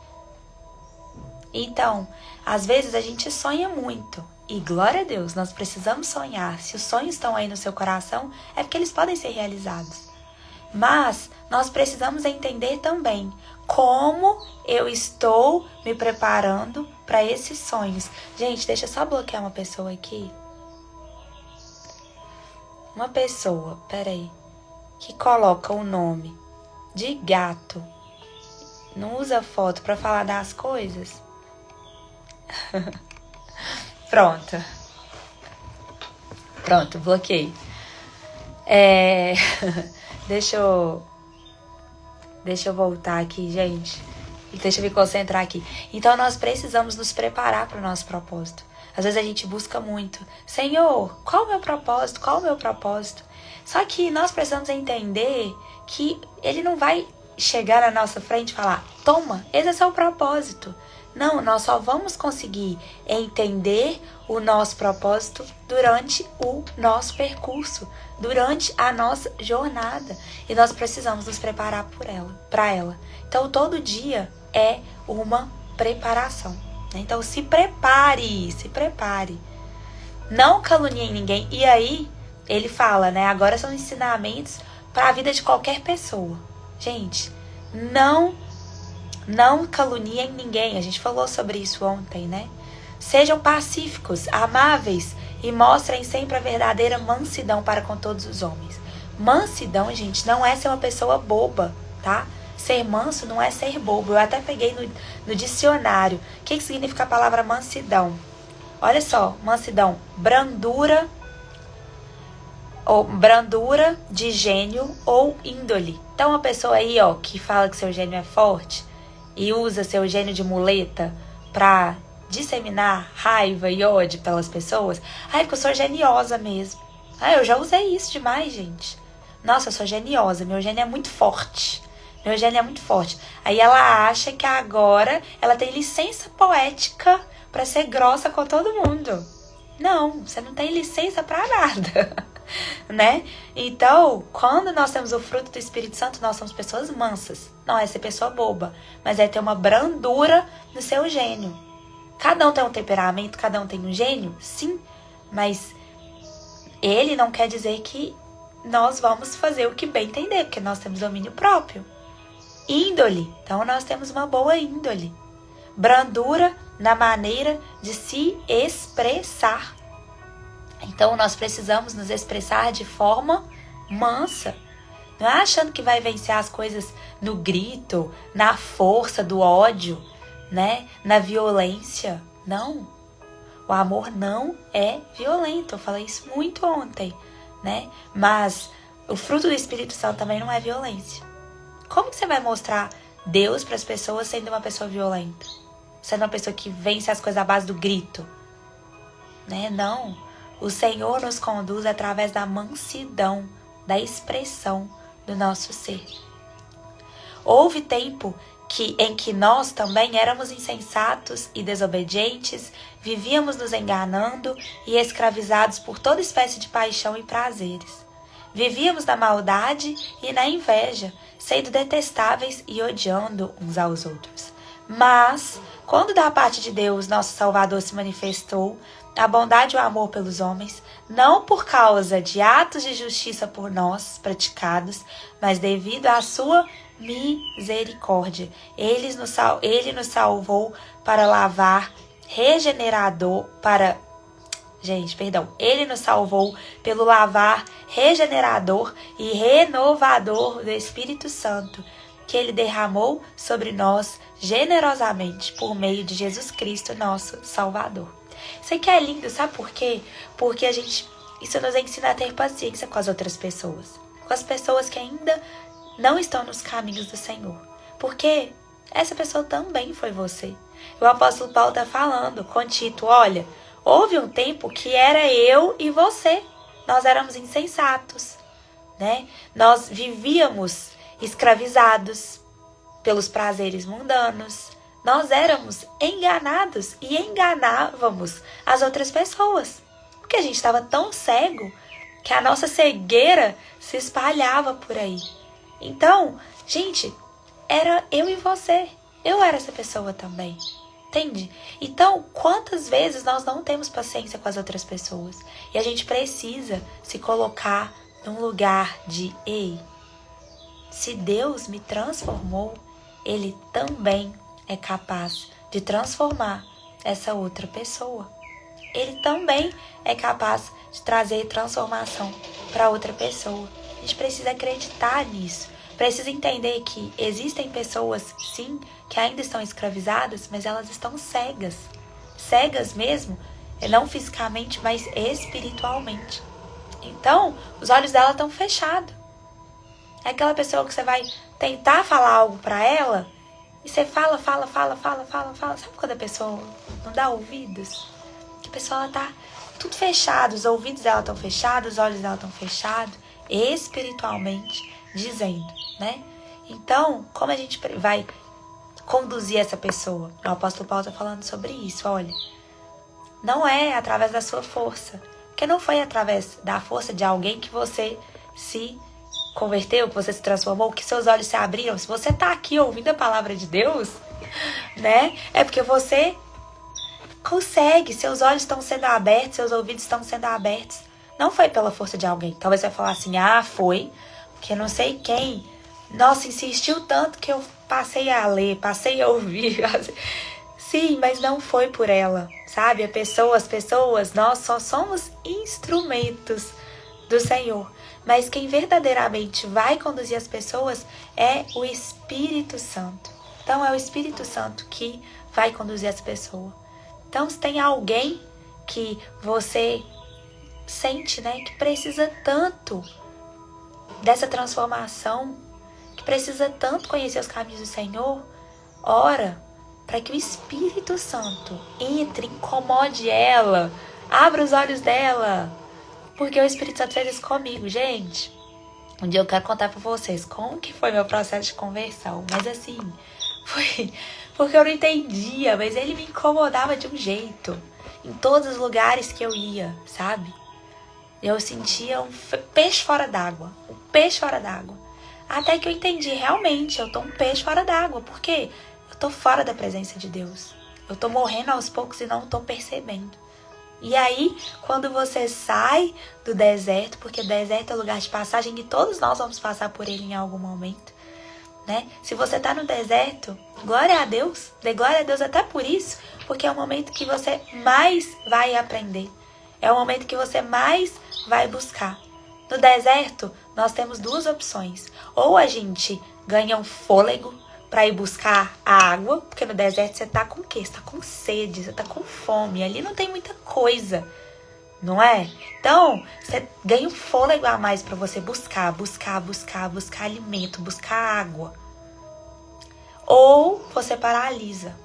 Então, às vezes a gente sonha muito. E glória a Deus, nós precisamos sonhar. Se os sonhos estão aí no seu coração, é porque eles podem ser realizados. Mas nós precisamos entender também como eu estou me preparando para esses sonhos. Gente, deixa eu só bloquear uma pessoa aqui. Uma pessoa, peraí, que coloca o nome de gato, não usa foto para falar das coisas. Pronto, bloqueei. Deixa eu voltar aqui, gente. Deixa eu me concentrar aqui. Então, nós precisamos nos preparar para o nosso propósito. Às vezes a gente busca muito. Senhor, qual o meu propósito? Qual o meu propósito? Só que nós precisamos entender que Ele não vai chegar na nossa frente e falar, toma, esse é seu propósito. Não, nós só vamos conseguir entender o nosso propósito durante o nosso percurso, durante a nossa jornada. E nós precisamos nos preparar para ela. Então, todo dia é uma preparação. Então, se prepare. Não calunie ninguém. E aí, ele fala, né? Agora são ensinamentos para a vida de qualquer pessoa. Gente, não caluniem ninguém. A gente falou sobre isso ontem, né? Sejam pacíficos, amáveis e mostrem sempre a verdadeira mansidão para com todos os homens. Mansidão, gente, não é ser uma pessoa boba, tá? Ser manso não é ser bobo. Eu até peguei no dicionário. O que significa a palavra mansidão? Olha só, mansidão, brandura de gênio ou índole. Então, uma pessoa aí, ó, que fala que seu gênio é forte e usa seu gênio de muleta pra disseminar raiva e ódio pelas pessoas. Ai, porque eu sou geniosa mesmo. Ah, eu já usei isso demais, gente. Nossa, eu sou geniosa, meu gênio é muito forte. Aí ela acha que agora ela tem licença poética pra ser grossa com todo mundo. Não, você não tem licença para nada, né? Então, quando nós temos o fruto do Espírito Santo, nós somos pessoas mansas. Não é ser pessoa boba, mas é ter uma brandura no seu gênio. Cada um tem um temperamento, cada um tem um gênio, sim, mas ele não quer dizer que nós vamos fazer o que bem entender, porque nós temos domínio próprio. Índole, então nós temos uma boa índole. Brandura na maneira de se expressar. Então nós precisamos nos expressar de forma mansa. Não é achando que vai vencer as coisas no grito, na força do ódio, né? Na violência. Não. O amor não é violento. Eu falei isso muito ontem, né? Mas o fruto do Espírito Santo também não é violência. Como que você vai mostrar Deus para as pessoas sendo uma pessoa violenta? Sendo uma pessoa que vence as coisas à base do grito? Né? Não. O Senhor nos conduz através da mansidão, da expressão do nosso ser. Houve tempo em que nós também éramos insensatos e desobedientes, vivíamos nos enganando e escravizados por toda espécie de paixão e prazeres. Vivíamos na maldade e na inveja, sendo detestáveis e odiando uns aos outros. Mas, quando da parte de Deus, nosso Salvador, se manifestou, a bondade e o amor pelos homens, não por causa de atos de justiça por nós praticados, mas devido à sua misericórdia. Ele nos salvou para lavar regenerador, Ele nos salvou pelo lavar regenerador e renovador do Espírito Santo, que Ele derramou sobre nós generosamente por meio de Jesus Cristo, nosso Salvador. Isso aqui é lindo, sabe por quê? Porque isso nos ensina a ter paciência com as outras pessoas, com as pessoas que ainda não estão nos caminhos do Senhor. Porque essa pessoa também foi você. O apóstolo Paulo está falando com Tito, olha, houve um tempo que era eu e você. Nós éramos insensatos, né? Nós vivíamos escravizados pelos prazeres mundanos. Nós éramos enganados e enganávamos as outras pessoas. Porque a gente estava tão cego que a nossa cegueira se espalhava por aí. Então, gente, era eu e você. Eu era essa pessoa também. Entende? Então, quantas vezes nós não temos paciência com as outras pessoas? E a gente precisa se colocar num lugar de, ei, se Deus me transformou, Ele também é capaz de transformar essa outra pessoa. Ele também é capaz de trazer transformação para outra pessoa. A gente precisa acreditar nisso. Precisa entender que existem pessoas, sim, que ainda estão escravizadas, mas elas estão cegas. Cegas mesmo, não fisicamente, mas espiritualmente. Então, os olhos dela estão fechados. É aquela pessoa que você vai tentar falar algo para ela e você fala. Sabe quando a pessoa não dá ouvidos? Que a pessoa ela tá tudo fechado, os ouvidos dela estão fechados, os olhos dela estão fechados, espiritualmente dizendo, né? Então, como a gente vai conduzir essa pessoa? O apóstolo Paulo está falando sobre isso, olha. Não é através da sua força, porque não foi através da força de alguém que você se converteu, que você se transformou, que seus olhos se abriram. Se você está aqui ouvindo a palavra de Deus, né? É porque você consegue, seus olhos estão sendo abertos, seus ouvidos estão sendo abertos. Não foi pela força de alguém. Talvez você vai falar assim, foi, porque não sei quem, nossa, insistiu tanto que eu passei a ler, passei a ouvir. Sim, mas não foi por ela, sabe? As pessoas, nós só somos instrumentos do Senhor. Mas quem verdadeiramente vai conduzir as pessoas é o Espírito Santo. Então é o Espírito Santo que vai conduzir as pessoas. Então se tem alguém que você sente, né, que precisa tanto dessa transformação, que precisa tanto conhecer os caminhos do Senhor, ora para que o Espírito Santo entre, incomode ela, abra os olhos dela. Porque o Espírito Santo fez isso comigo, gente. Um dia eu quero contar pra vocês como que foi meu processo de conversão. Mas assim, foi porque eu não entendia, mas ele me incomodava de um jeito em todos os lugares que eu ia, sabe? Eu sentia um peixe fora d'água, um peixe fora d'água. Até que eu entendi, realmente, eu tô um peixe fora d'água. Por quê? Eu tô fora da presença de Deus. Eu tô morrendo aos poucos e não tô percebendo. E aí, quando você sai do deserto, porque o deserto é lugar de passagem e todos nós vamos passar por ele em algum momento, né? Se você tá no deserto, glória a Deus, dê glória a Deus até por isso, porque é o momento que você mais vai aprender. É o momento que você mais vai buscar. No deserto, nós temos duas opções. Ou a gente ganha um fôlego para ir buscar a água, porque no deserto você tá com o quê? Você tá com sede, você tá com fome. Ali não tem muita coisa, não é? Então, você ganha um fôlego a mais para você buscar alimento, buscar água. Ou você paralisa.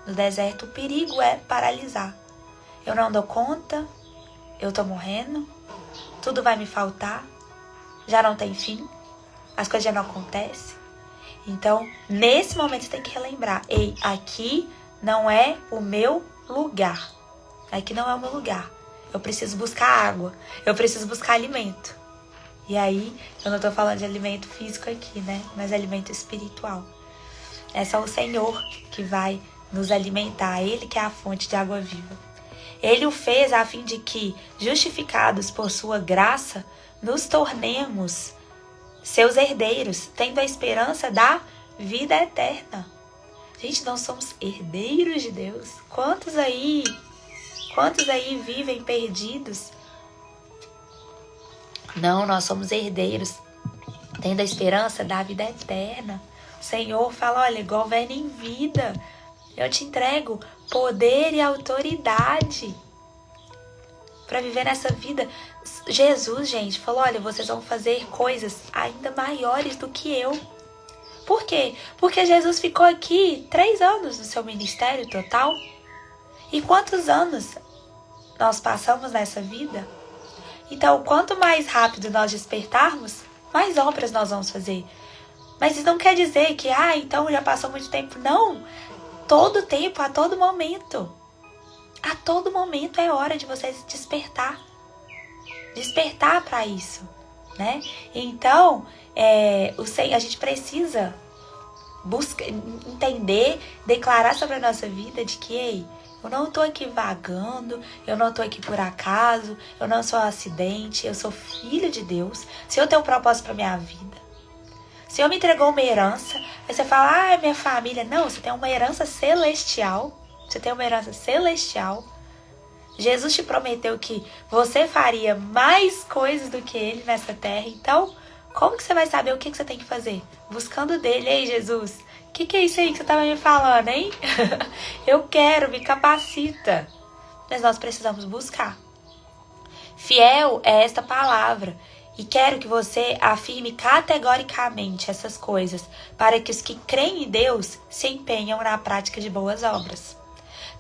No deserto, o perigo é paralisar. Eu não dou conta, eu tô morrendo, tudo vai me faltar, já não tem fim, as coisas já não acontecem. Então, nesse momento você tem que relembrar, ei, aqui não é o meu lugar. Aqui não é o meu lugar. Eu preciso buscar água, eu preciso buscar alimento. E aí, eu não tô falando de alimento físico aqui, né? Mas alimento espiritual. É só o Senhor que vai nos alimentar, Ele que é a fonte de água viva. Ele o fez a fim de que, justificados por sua graça, nos tornemos seus herdeiros, tendo a esperança da vida eterna. Gente, nós somos herdeiros de Deus. Quantos aí vivem perdidos? Não, nós somos herdeiros, tendo a esperança da vida eterna. O Senhor fala, olha, governa em vida. Eu te entrego poder e autoridade para viver nessa vida. Jesus, gente, falou, olha, vocês vão fazer coisas ainda maiores do que eu. Por quê? Porque Jesus ficou aqui 3 anos no seu ministério total. E quantos anos nós passamos nessa vida? Então, quanto mais rápido nós despertarmos, mais obras nós vamos fazer. Mas isso não quer dizer que, então já passou muito tempo. Não! Todo tempo, a todo momento. A todo momento é hora de você se despertar. Despertar para isso, né? Então, a gente precisa entender, declarar sobre a nossa vida de que, ei, eu não estou aqui vagando, eu não estou aqui por acaso, eu não sou um acidente, eu sou filho de Deus. Se eu tenho um propósito para minha vida, se eu me entregou uma herança, aí você fala, minha família. Não, você tem uma herança celestial. Você tem uma herança celestial. Jesus te prometeu que você faria mais coisas do que ele nessa terra. Então, como que você vai saber o que você tem que fazer? Buscando dele. Ei, Jesus, o que é isso aí que você estava me falando, hein? Eu quero, me capacita. Mas nós precisamos buscar. Fiel é esta palavra. E quero que você afirme categoricamente essas coisas, para que os que creem em Deus se empenham na prática de boas obras.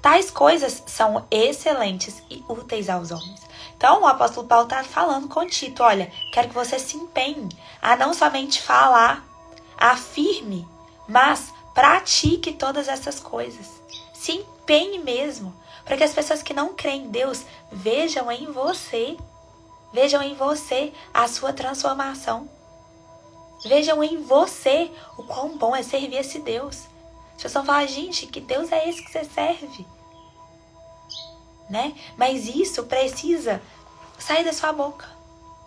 Tais coisas são excelentes e úteis aos homens. Então, o apóstolo Paulo está falando com Tito, olha, quero que você se empenhe a não somente falar, afirme, mas pratique todas essas coisas. Se empenhe mesmo, para que as pessoas que não creem em Deus vejam em você a sua transformação. Vejam em você o quão bom é servir esse Deus. As pessoas falam, gente, que Deus é esse que você serve? Né? Mas isso precisa sair da sua boca.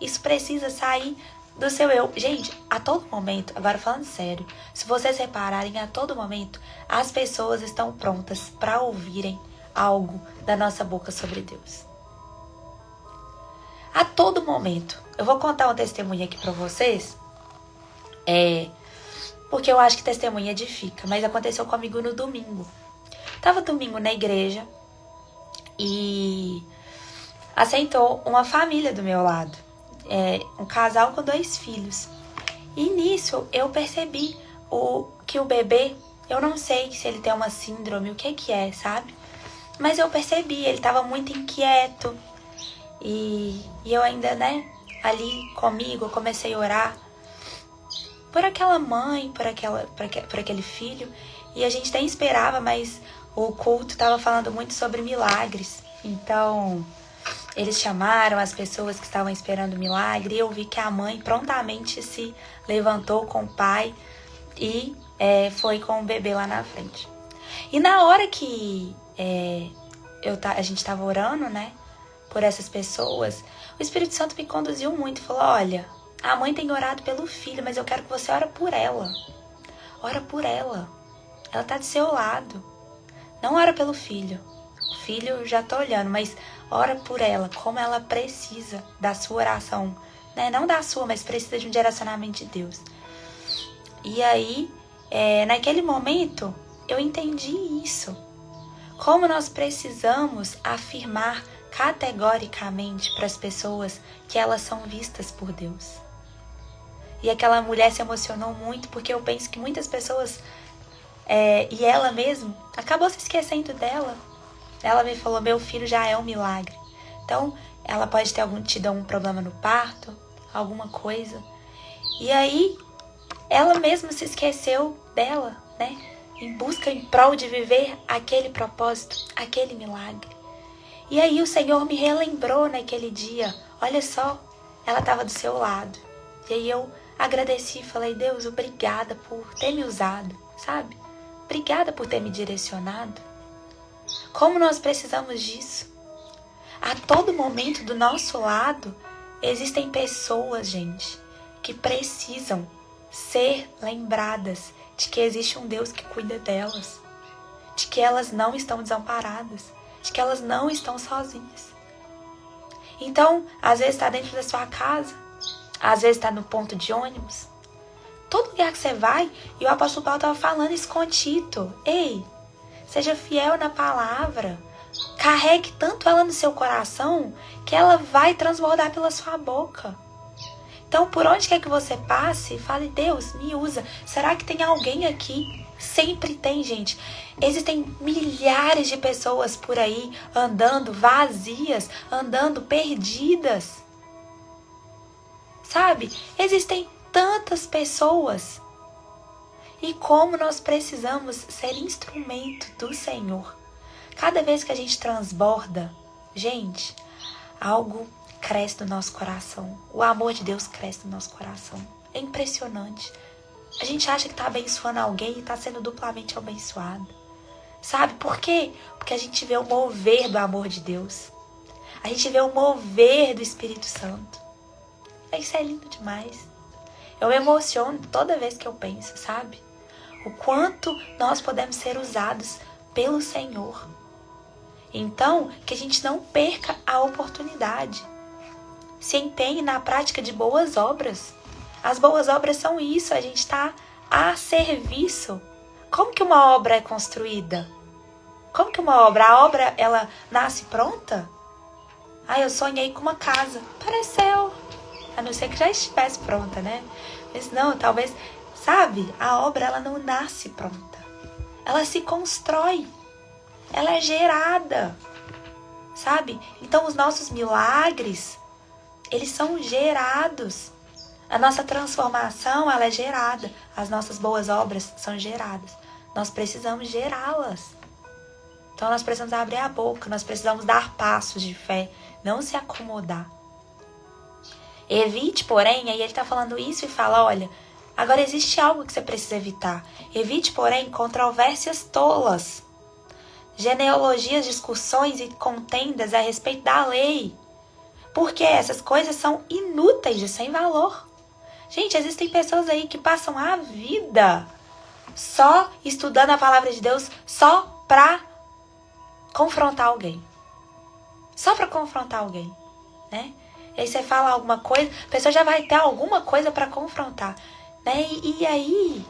Isso precisa sair do seu eu. Gente, a todo momento, agora falando sério, se vocês repararem, a todo momento, as pessoas estão prontas para ouvirem algo da nossa boca sobre Deus. A todo momento. Eu vou contar um testemunho aqui pra vocês. Porque eu acho que testemunho edifica. Mas aconteceu comigo no domingo. Tava domingo na igreja. E assentou uma família do meu lado. Um casal com 2 filhos. E nisso eu percebi que o bebê, eu não sei se ele tem uma síndrome, o que é, sabe? Mas eu percebi, ele tava muito inquieto. E eu ainda, ali comigo, eu comecei a orar por aquela mãe, por aquele filho. E a gente nem esperava, mas o culto estava falando muito sobre milagres. Então, eles chamaram as pessoas que estavam esperando o milagre e eu vi que a mãe prontamente se levantou com o pai e foi com o bebê lá na frente. E na hora que a gente estava orando, né, por essas pessoas, o Espírito Santo me conduziu muito. Falou, olha, a mãe tem orado pelo filho, mas eu quero que você ore por ela. Ora por ela. Ela tá do seu lado. Não ora pelo filho. O filho eu já tô olhando, mas ora por ela, como ela precisa da sua oração. Né? Não da sua, mas precisa de um direcionamento de Deus. E aí, naquele momento, eu entendi isso. Como nós precisamos afirmar categoricamente para as pessoas que elas são vistas por Deus. E aquela mulher se emocionou muito, porque eu penso que muitas pessoas, e ela mesma, acabou se esquecendo dela. Ela me falou, meu filho já é um milagre. Então, ela pode ter tido algum problema no parto, alguma coisa. E aí, ela mesma se esqueceu dela, né? Em prol de viver aquele propósito, aquele milagre. E aí o Senhor me relembrou naquele dia, olha só, ela estava do seu lado. E aí eu agradeci e falei, Deus, obrigada por ter me usado, sabe? Obrigada por ter me direcionado. Como nós precisamos disso? A todo momento do nosso lado, existem pessoas, gente, que precisam ser lembradas de que existe um Deus que cuida delas, de que elas não estão desamparadas, de que elas não estão sozinhas. Então, às vezes está dentro da sua casa, às vezes está no ponto de ônibus, todo lugar que você vai, e o apóstolo Paulo estava falando isso com Tito. Ei, seja fiel na palavra, carregue tanto ela no seu coração, que ela vai transbordar pela sua boca. Então, por onde quer que você passe, fale, Deus, me usa. Será que tem alguém aqui? Sempre tem, gente. Existem milhares de pessoas por aí andando vazias, andando perdidas. Sabe? Existem tantas pessoas. E como nós precisamos ser instrumento do Senhor. Cada vez que a gente transborda, gente, algo cresce no nosso coração. O amor de Deus cresce no nosso coração. É impressionante. A gente acha que está abençoando alguém e está sendo duplamente abençoado. Sabe por quê? Porque a gente vê o mover do amor de Deus. A gente vê o mover do Espírito Santo. Isso é lindo demais. Eu me emociono toda vez que eu penso, sabe? O quanto nós podemos ser usados pelo Senhor. Então, que a gente não perca a oportunidade. Se empenhe na prática de boas obras. As boas obras são isso, a gente está a serviço. Como que uma obra é construída? Como que uma obra? A obra, ela nasce pronta? Eu sonhei com uma casa. Pareceu. A não ser que já estivesse pronta, né? Mas não, talvez, sabe? A obra, ela não nasce pronta. Ela se constrói. Ela é gerada. Sabe? Então, os nossos milagres, eles são gerados. A nossa transformação, ela é gerada. As nossas boas obras são geradas. Nós precisamos gerá-las. Então, nós precisamos abrir a boca. Nós precisamos dar passos de fé. Não se acomodar. Evite, porém, aí ele está falando isso e fala, olha, agora existe algo que você precisa evitar. Evite, porém, controvérsias tolas. Genealogias, discussões e contendas a respeito da lei. Porque essas coisas são inúteis e sem valor. Gente, existem pessoas aí que passam a vida só estudando a palavra de Deus só para confrontar alguém. Só para confrontar alguém, né? E aí você fala alguma coisa, a pessoa já vai ter alguma coisa para confrontar, né? E aí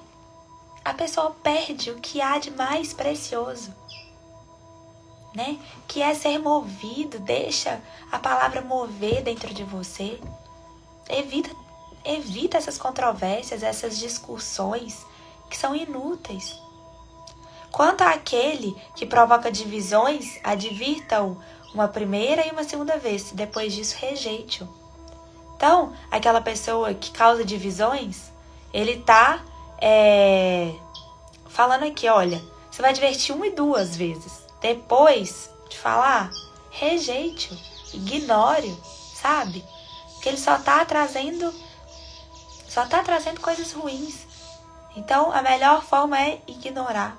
a pessoa perde o que há de mais precioso, né? Que é ser movido, deixa a palavra mover dentro de você. Evita essas controvérsias, essas discussões que são inúteis. Quanto àquele que provoca divisões, advirta-o uma primeira e uma segunda vez. Depois disso, rejeite-o. Então, aquela pessoa que causa divisões, ele tá falando aqui, olha, você vai advertir 1 e 2 vezes. Depois de falar, rejeite-o, ignore-o, sabe? Porque ele só tá trazendo coisas ruins. Então, a melhor forma é ignorar.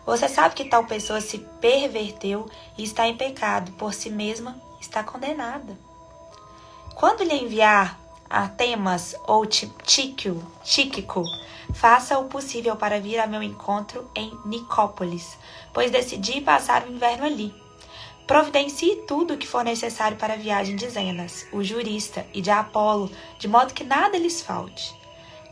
Você sabe que tal pessoa se perverteu e está em pecado, por si mesma está condenada. Quando lhe enviar a Temas ou Tíquico, faça o possível para vir a meu encontro em Nicópolis, pois decidi passar o inverno ali. Providencie tudo o que for necessário para a viagem de Zenas, o jurista, e de Apolo, de modo que nada lhes falte.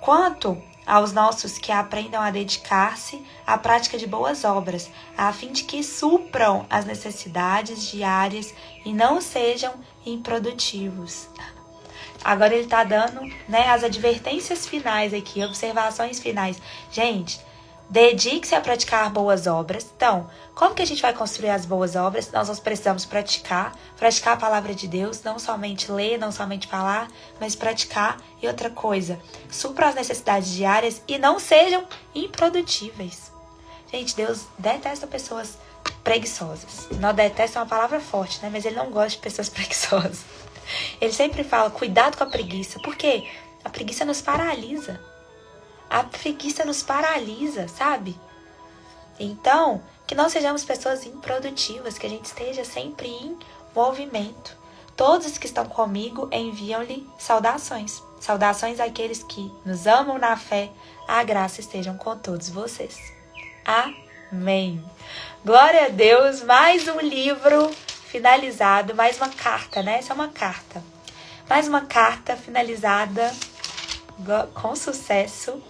Quanto aos nossos, que aprendam a dedicar-se à prática de boas obras, a fim de que supram as necessidades diárias e não sejam improdutivos. Agora ele está dando, as advertências finais aqui, observações finais. Gente, dedique-se a praticar boas obras. Então, como que a gente vai construir as boas obras? Nós precisamos praticar a palavra de Deus, não somente ler, não somente falar, mas praticar. E outra coisa, supra as necessidades diárias e não sejam improdutíveis. Gente, Deus detesta pessoas preguiçosas. Não detesta é uma palavra forte, mas ele não gosta de pessoas preguiçosas. Ele sempre fala, cuidado com a preguiça. Por quê? A preguiça nos paralisa. A preguiça nos paralisa, sabe? Então, que não sejamos pessoas improdutivas, que a gente esteja sempre em movimento. Todos os que estão comigo enviam-lhe saudações. Saudações àqueles que nos amam na fé. A graça estejam com todos vocês. Amém. Glória a Deus. Mais um livro finalizado. Mais uma carta, Essa é uma carta. Mais uma carta finalizada com sucesso.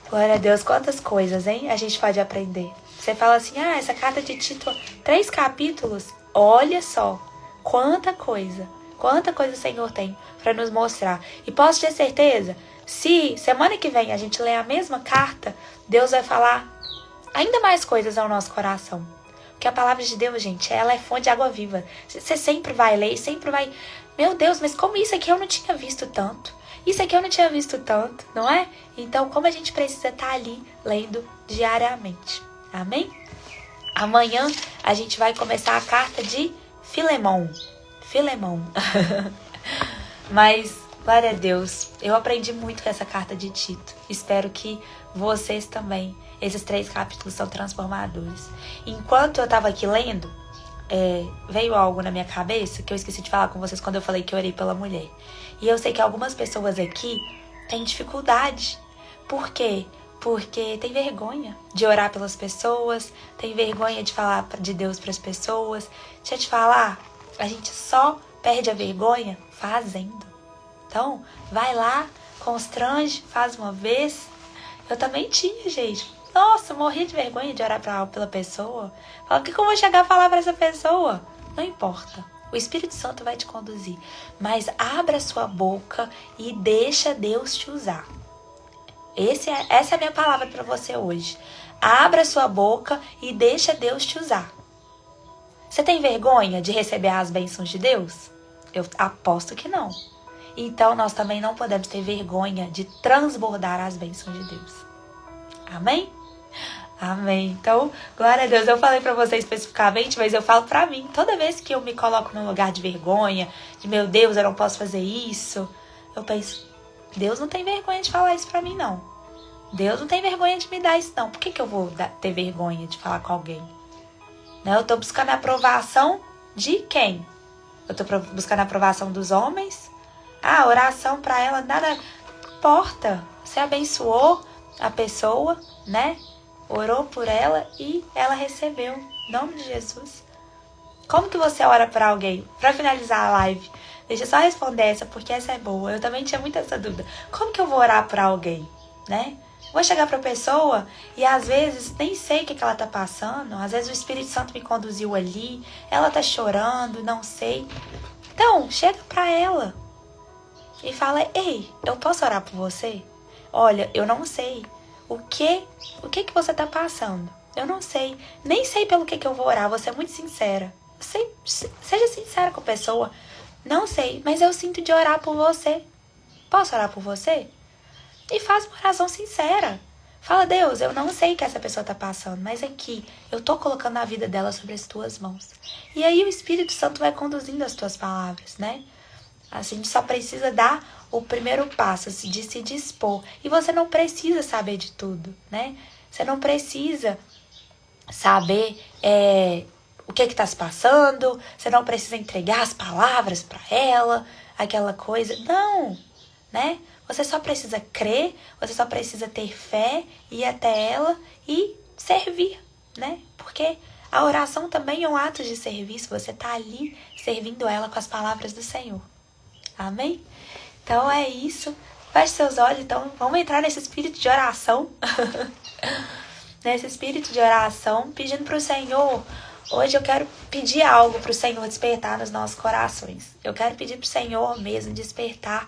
Glória a Deus, quantas coisas, A gente pode aprender. Você fala assim, essa carta de Tito, 3 capítulos. Olha só, quanta coisa o Senhor tem para nos mostrar. E posso ter certeza, se semana que vem a gente ler a mesma carta, Deus vai falar ainda mais coisas ao nosso coração. Porque a palavra de Deus, gente, ela é fonte de água viva. Você sempre vai ler, sempre vai... Meu Deus, mas como isso aqui eu não tinha visto tanto? Isso aqui eu não tinha visto tanto, não é? Então, como a gente precisa estar ali lendo diariamente. Amém? Amanhã a gente vai começar a carta de Filemão. Mas, glória a Deus, eu aprendi muito com essa carta de Tito. Espero que vocês também. Esses 3 capítulos são transformadores. Enquanto eu estava aqui lendo, veio algo na minha cabeça que eu esqueci de falar com vocês quando eu falei que eu orei pela mulher. E eu sei que algumas pessoas aqui têm dificuldade. Por quê? Porque tem vergonha de orar pelas pessoas, tem vergonha de falar de Deus para as pessoas. Deixa eu te falar, a gente só perde a vergonha fazendo. Então, vai lá, constrange, faz uma vez. Eu também tinha, gente. Nossa, eu morria de vergonha de orar pela pessoa. Fala, o que eu vou chegar a falar para essa pessoa? Não importa. O Espírito Santo vai te conduzir. Mas abra sua boca e deixa Deus te usar. Essa é a minha palavra para você hoje. Abra sua boca e deixa Deus te usar. Você tem vergonha de receber as bênçãos de Deus? Eu aposto que não. Então, nós também não podemos ter vergonha de transbordar as bênçãos de Deus. Amém? Amém. Então, glória a Deus. Eu falei pra você especificamente, mas eu falo pra mim. Toda vez que eu me coloco num lugar de vergonha, de meu Deus, eu não posso fazer isso, eu penso, Deus não tem vergonha de falar isso pra mim, não. Deus não tem vergonha de me dar isso, não. Por que eu vou ter vergonha de falar com alguém? Eu tô buscando a aprovação de quem? Eu tô buscando a aprovação dos homens? A oração pra ela, nada importa. Você abençoou a pessoa, Orou por ela e ela recebeu. Em nome de Jesus. Como que você ora para alguém? Para finalizar a live, deixa eu só responder essa, porque essa é boa. Eu também tinha muita essa dúvida. Como que eu vou orar para alguém, Vou chegar para a pessoa e às vezes nem sei o que ela tá passando. Às vezes o Espírito Santo me conduziu ali. Ela tá chorando, não sei. Então, chega para ela e fala, ei, eu posso orar por você? Olha, eu não sei. O que você tá passando? Eu não sei. Nem sei pelo que eu vou orar. Vou ser muito sincera. Seja sincera com a pessoa. Não sei, mas eu sinto de orar por você. Posso orar por você? E faz uma oração sincera. Fala, Deus, eu não sei o que essa pessoa tá passando, mas aqui, eu tô colocando a vida dela sobre as tuas mãos. E aí o Espírito Santo vai conduzindo as tuas palavras, né? A gente só precisa dar o primeiro passo, de se dispor. E você não precisa saber de tudo, né? Você não precisa saber o que está se passando. Você não precisa entregar as palavras para ela, aquela coisa. Não, né? Você só precisa crer, você só precisa ter fé, ir até ela e servir, né? Porque a oração também é um ato de serviço. Você está ali servindo ela com as palavras do Senhor. Amém? Então é isso. Feche seus olhos, então vamos entrar nesse espírito de oração. Nesse espírito de oração, pedindo para o Senhor. Hoje eu quero pedir algo para o Senhor despertar nos nossos corações. Eu quero pedir para o Senhor mesmo despertar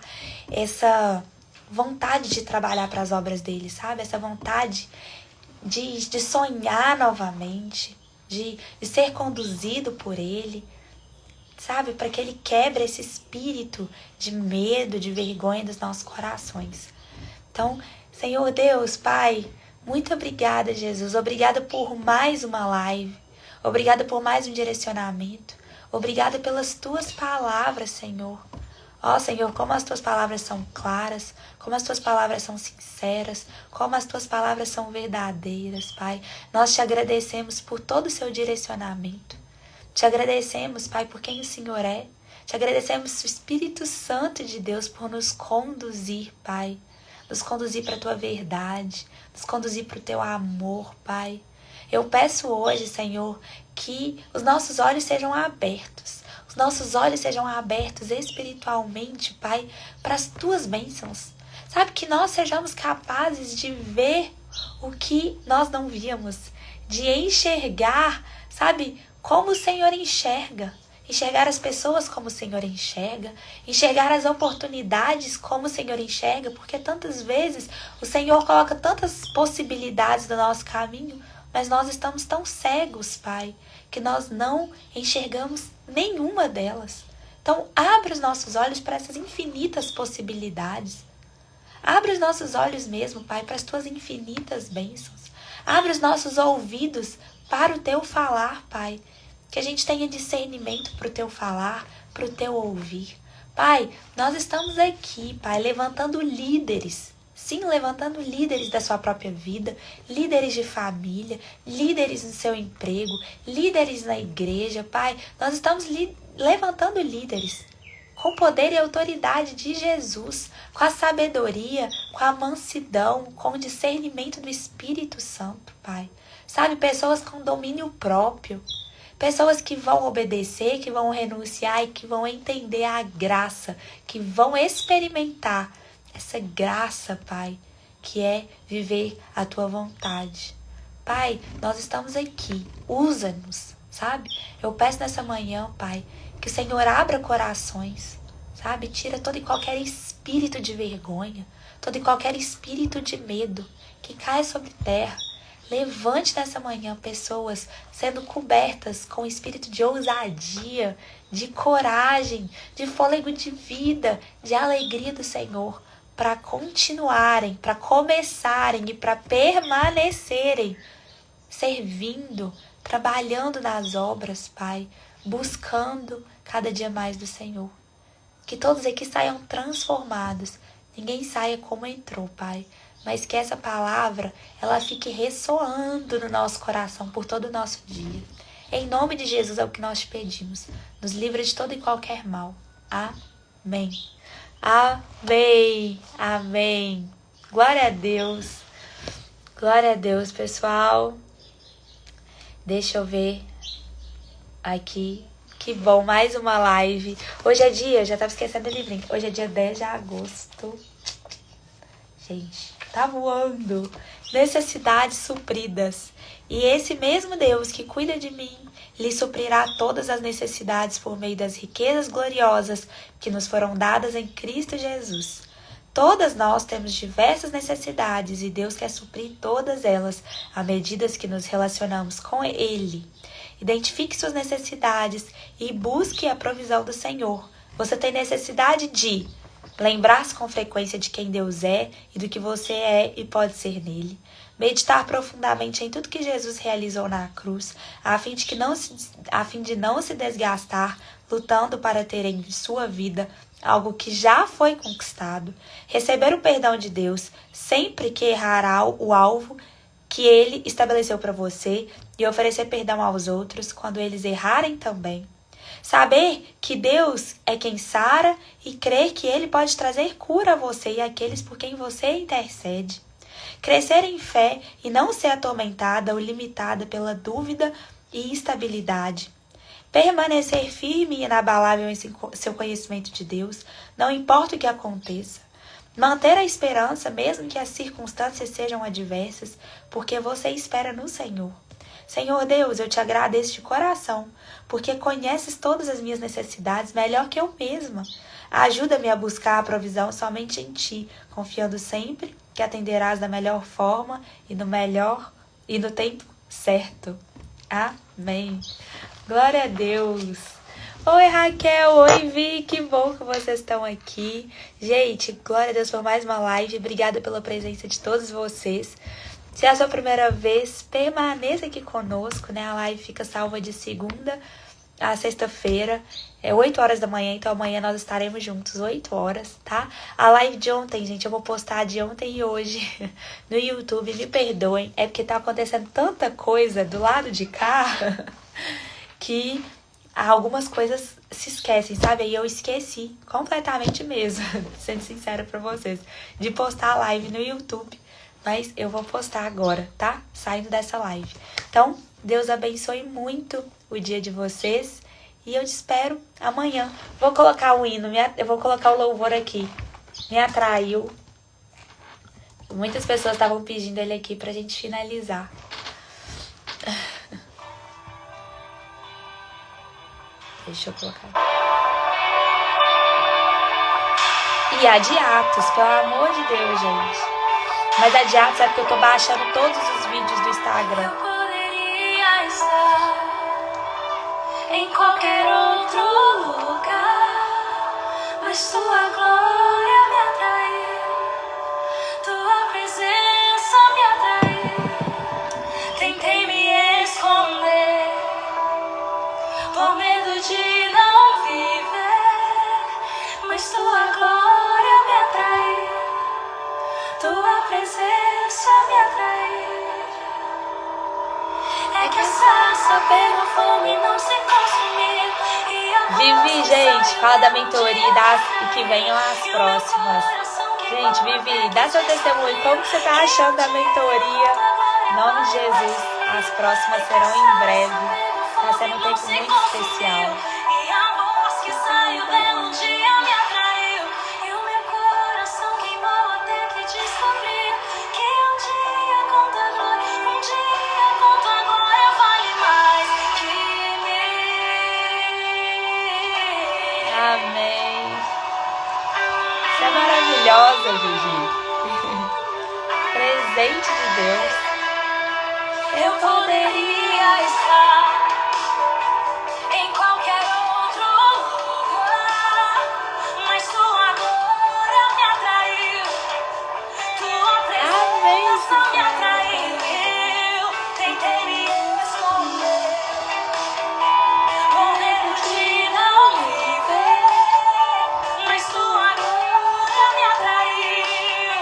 essa vontade de trabalhar para as obras dele, sabe? Essa vontade de sonhar novamente, de ser conduzido por ele, sabe? Para que ele quebre esse espírito de medo, de vergonha dos nossos corações. Então, Senhor Deus, Pai, muito obrigada, Jesus. Obrigada por mais uma live. Obrigada por mais um direcionamento. Obrigada pelas tuas palavras, Senhor. Ó, Senhor, como as tuas palavras são claras, como as tuas palavras são sinceras, como as tuas palavras são verdadeiras, Pai. Nós te agradecemos por todo o seu direcionamento. Te agradecemos, Pai, por quem o Senhor é. Te agradecemos, Espírito Santo de Deus, por nos conduzir, Pai. Nos conduzir para a tua verdade, nos conduzir para o teu amor, Pai. Eu peço hoje, Senhor, que os nossos olhos sejam abertos. Os nossos olhos sejam abertos espiritualmente, Pai, para as tuas bênçãos. Sabe, que nós sejamos capazes de ver o que nós não víamos. De enxergar, sabe, como o Senhor enxerga. Enxergar as pessoas como o Senhor enxerga. Enxergar as oportunidades como o Senhor enxerga. Porque tantas vezes o Senhor coloca tantas possibilidades no nosso caminho, mas nós estamos tão cegos, Pai, que nós não enxergamos nenhuma delas. Então, abre os nossos olhos para essas infinitas possibilidades. Abre os nossos olhos mesmo, Pai, para as tuas infinitas bênçãos. Abre os nossos ouvidos para o teu falar, Pai. Que a gente tenha discernimento para o teu falar, para o teu ouvir. Pai, nós estamos aqui, Pai, levantando líderes. Sim, levantando líderes da sua própria vida, líderes de família, líderes no seu emprego, líderes na igreja, Pai. Nós estamos levantando líderes com poder e autoridade de Jesus, com a sabedoria, com a mansidão, com o discernimento do Espírito Santo, Pai. Sabe, pessoas com domínio próprio, pessoas que vão obedecer, que vão renunciar e que vão entender a graça, que vão experimentar essa graça, Pai, que é viver a tua vontade. Pai, nós estamos aqui, usa-nos, sabe? Eu peço nessa manhã, Pai, que o Senhor abra corações, sabe? Tira todo e qualquer espírito de vergonha, todo e qualquer espírito de medo que caia sobre terra. Levante nessa manhã pessoas sendo cobertas com o espírito de ousadia, de coragem, de fôlego de vida, de alegria do Senhor, para continuarem, para começarem e para permanecerem servindo, trabalhando nas obras, Pai, buscando cada dia mais do Senhor. Que todos aqui saiam transformados, ninguém saia como entrou, Pai, mas que essa palavra, ela fique ressoando no nosso coração por todo o nosso dia. Em nome de Jesus é o que nós te pedimos. Nos livra de todo e qualquer mal. Amém. Amém. Amém. Glória a Deus. Glória a Deus, pessoal. Deixa eu ver aqui. Que bom, mais uma live. Hoje é dia, já tava esquecendo do livrinho. Hoje é dia 10 de agosto. Gente, tá voando. Necessidades supridas. E esse mesmo Deus que cuida de mim, lhe suprirá todas as necessidades por meio das riquezas gloriosas que nos foram dadas em Cristo Jesus. Todas nós temos diversas necessidades e Deus quer suprir todas elas à medida que nos relacionamos com Ele. Identifique suas necessidades e busque a provisão do Senhor. Você tem necessidade de Lembrar-se com frequência de quem Deus é e do que você é e pode ser nele. Meditar profundamente em tudo que Jesus realizou na cruz, a fim de não se desgastar lutando para ter em sua vida algo que já foi conquistado. Receber o perdão de Deus sempre que errar o alvo que ele estabeleceu para você e oferecer perdão aos outros quando eles errarem também. Saber que Deus é quem sara e crer que ele pode trazer cura a você e àqueles por quem você intercede. Crescer em fé e não ser atormentada ou limitada pela dúvida e instabilidade. Permanecer firme e inabalável em seu conhecimento de Deus, não importa o que aconteça. Manter a esperança mesmo que as circunstâncias sejam adversas, porque você espera no Senhor. Senhor Deus, eu te agradeço de coração, porque conheces todas as minhas necessidades melhor que eu mesma. Ajuda-me a buscar a provisão somente em Ti, confiando sempre que atenderás da melhor forma e no tempo certo. Amém. Glória a Deus. Oi, Raquel. Oi, Vi. Que bom que vocês estão aqui. Gente, glória a Deus por mais uma live. Obrigada pela presença de todos vocês. Se é a sua primeira vez, permaneça aqui conosco, né? A live fica salva de segunda a sexta-feira, 8 horas da manhã, então amanhã nós estaremos juntos, 8 horas, tá? A live de ontem, gente, eu vou postar de ontem e hoje no YouTube, me perdoem, é porque tá acontecendo tanta coisa do lado de cá que algumas coisas se esquecem, sabe? E eu esqueci completamente mesmo, sendo sincera pra vocês, de postar a live no YouTube. Mas eu vou postar agora, tá? Saindo dessa live. Então, Deus abençoe muito o dia de vocês. E eu te espero amanhã. Vou colocar o hino, eu vou colocar o louvor aqui. Me atraiu. Muitas pessoas estavam pedindo ele aqui pra gente finalizar. Deixa eu colocar. E a de Atos, pelo amor de Deus, gente. Mas a de Atos é porque eu tô baixando todos os vídeos do Instagram. Eu poderia estar em qualquer outro lugar, mas tua glória me atraiu, tua presença me atraiu. Tentei me esconder por medo de não viver, mas tua glória me atraiu. Tua presença me atraiu. É que a sarça pegou fogo e não se consumiu. Vivi, gente, fala da mentoria e que venham as próximas. Gente, Vivi, dá seu testemunho. Como você tá achando da mentoria? Em nome de Jesus, as próximas serão em breve. Tá sendo um tempo muito especial. E a voz que saiu dela um dia me atraiu. E o meu coração queimou até que descobri que um dia com tua glória, um dia com tua glória vale mais que mil. Amém. Você é maravilhosa, Vivi. Presente de Deus. Eu poderia estar em qualquer outro lugar, mas tua glória me atraiu, tua presença me atraiu. Tentei me esconder, com medo de não me ver, mas tua glória me atraiu,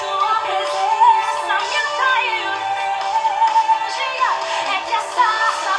tua presença me atraiu. É que a sarça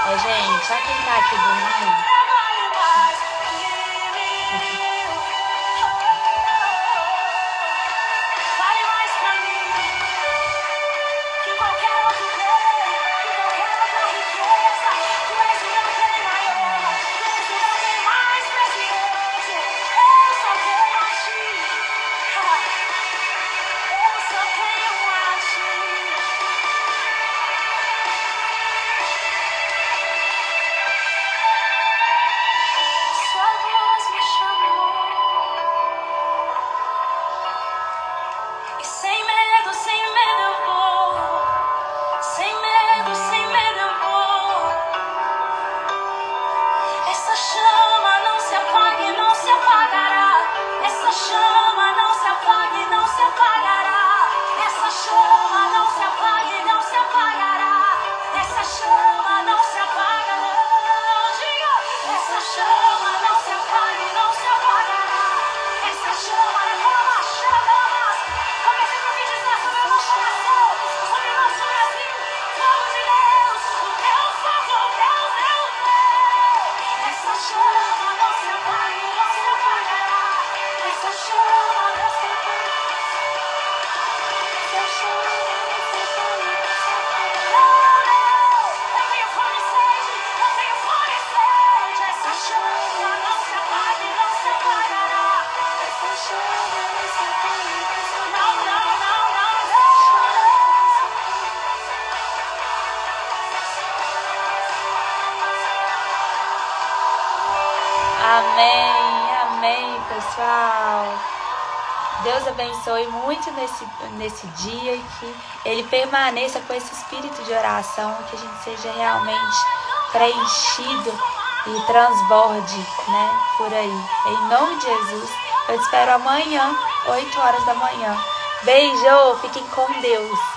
Ô, gente, olha quem tá aqui dormindo. Vale mais pra mim que qualquer outro bem, que qualquer outra riqueza. Tu és o meu bem maior, tu és o meu bem mais precioso. Eu só tenho a ti, eu só tenho a ti. Sua voz me chamou e sem medo eu vou. Sem medo eu vou. Essa chama não se apaga e não se apagará. Essa chama não se apaga e não se apagará. Essa chama não se apaga e não se apagará. Essa chama não se apaga, não. Diga. Essa chama não se apaga e não se apagará. Essa chama não se apaga. Comece a profetizar sobre a nossa nação, sobre o nosso Brasil. Fogo de Deus, o teu fogo, Deus, Deus, Deus. Essa chama não se apaga e não se apagará. Essa chama não se apaga. Essa chama não se apaga e não se apagará. Não, não, eu tenho fome e sede, eu tenho fome e sede. Essa chama não se apaga e não se apagará. Essa chama não se apaga e não se apagará. Não, não, não, não, não. Amém, amém, pessoal. Deus abençoe muito nesse dia e que Ele permaneça com esse espírito de oração, que a gente seja realmente preenchido e transborde, né, por aí. Em nome de Jesus, eu te espero amanhã, 8 horas da manhã. Beijo, fiquem com Deus.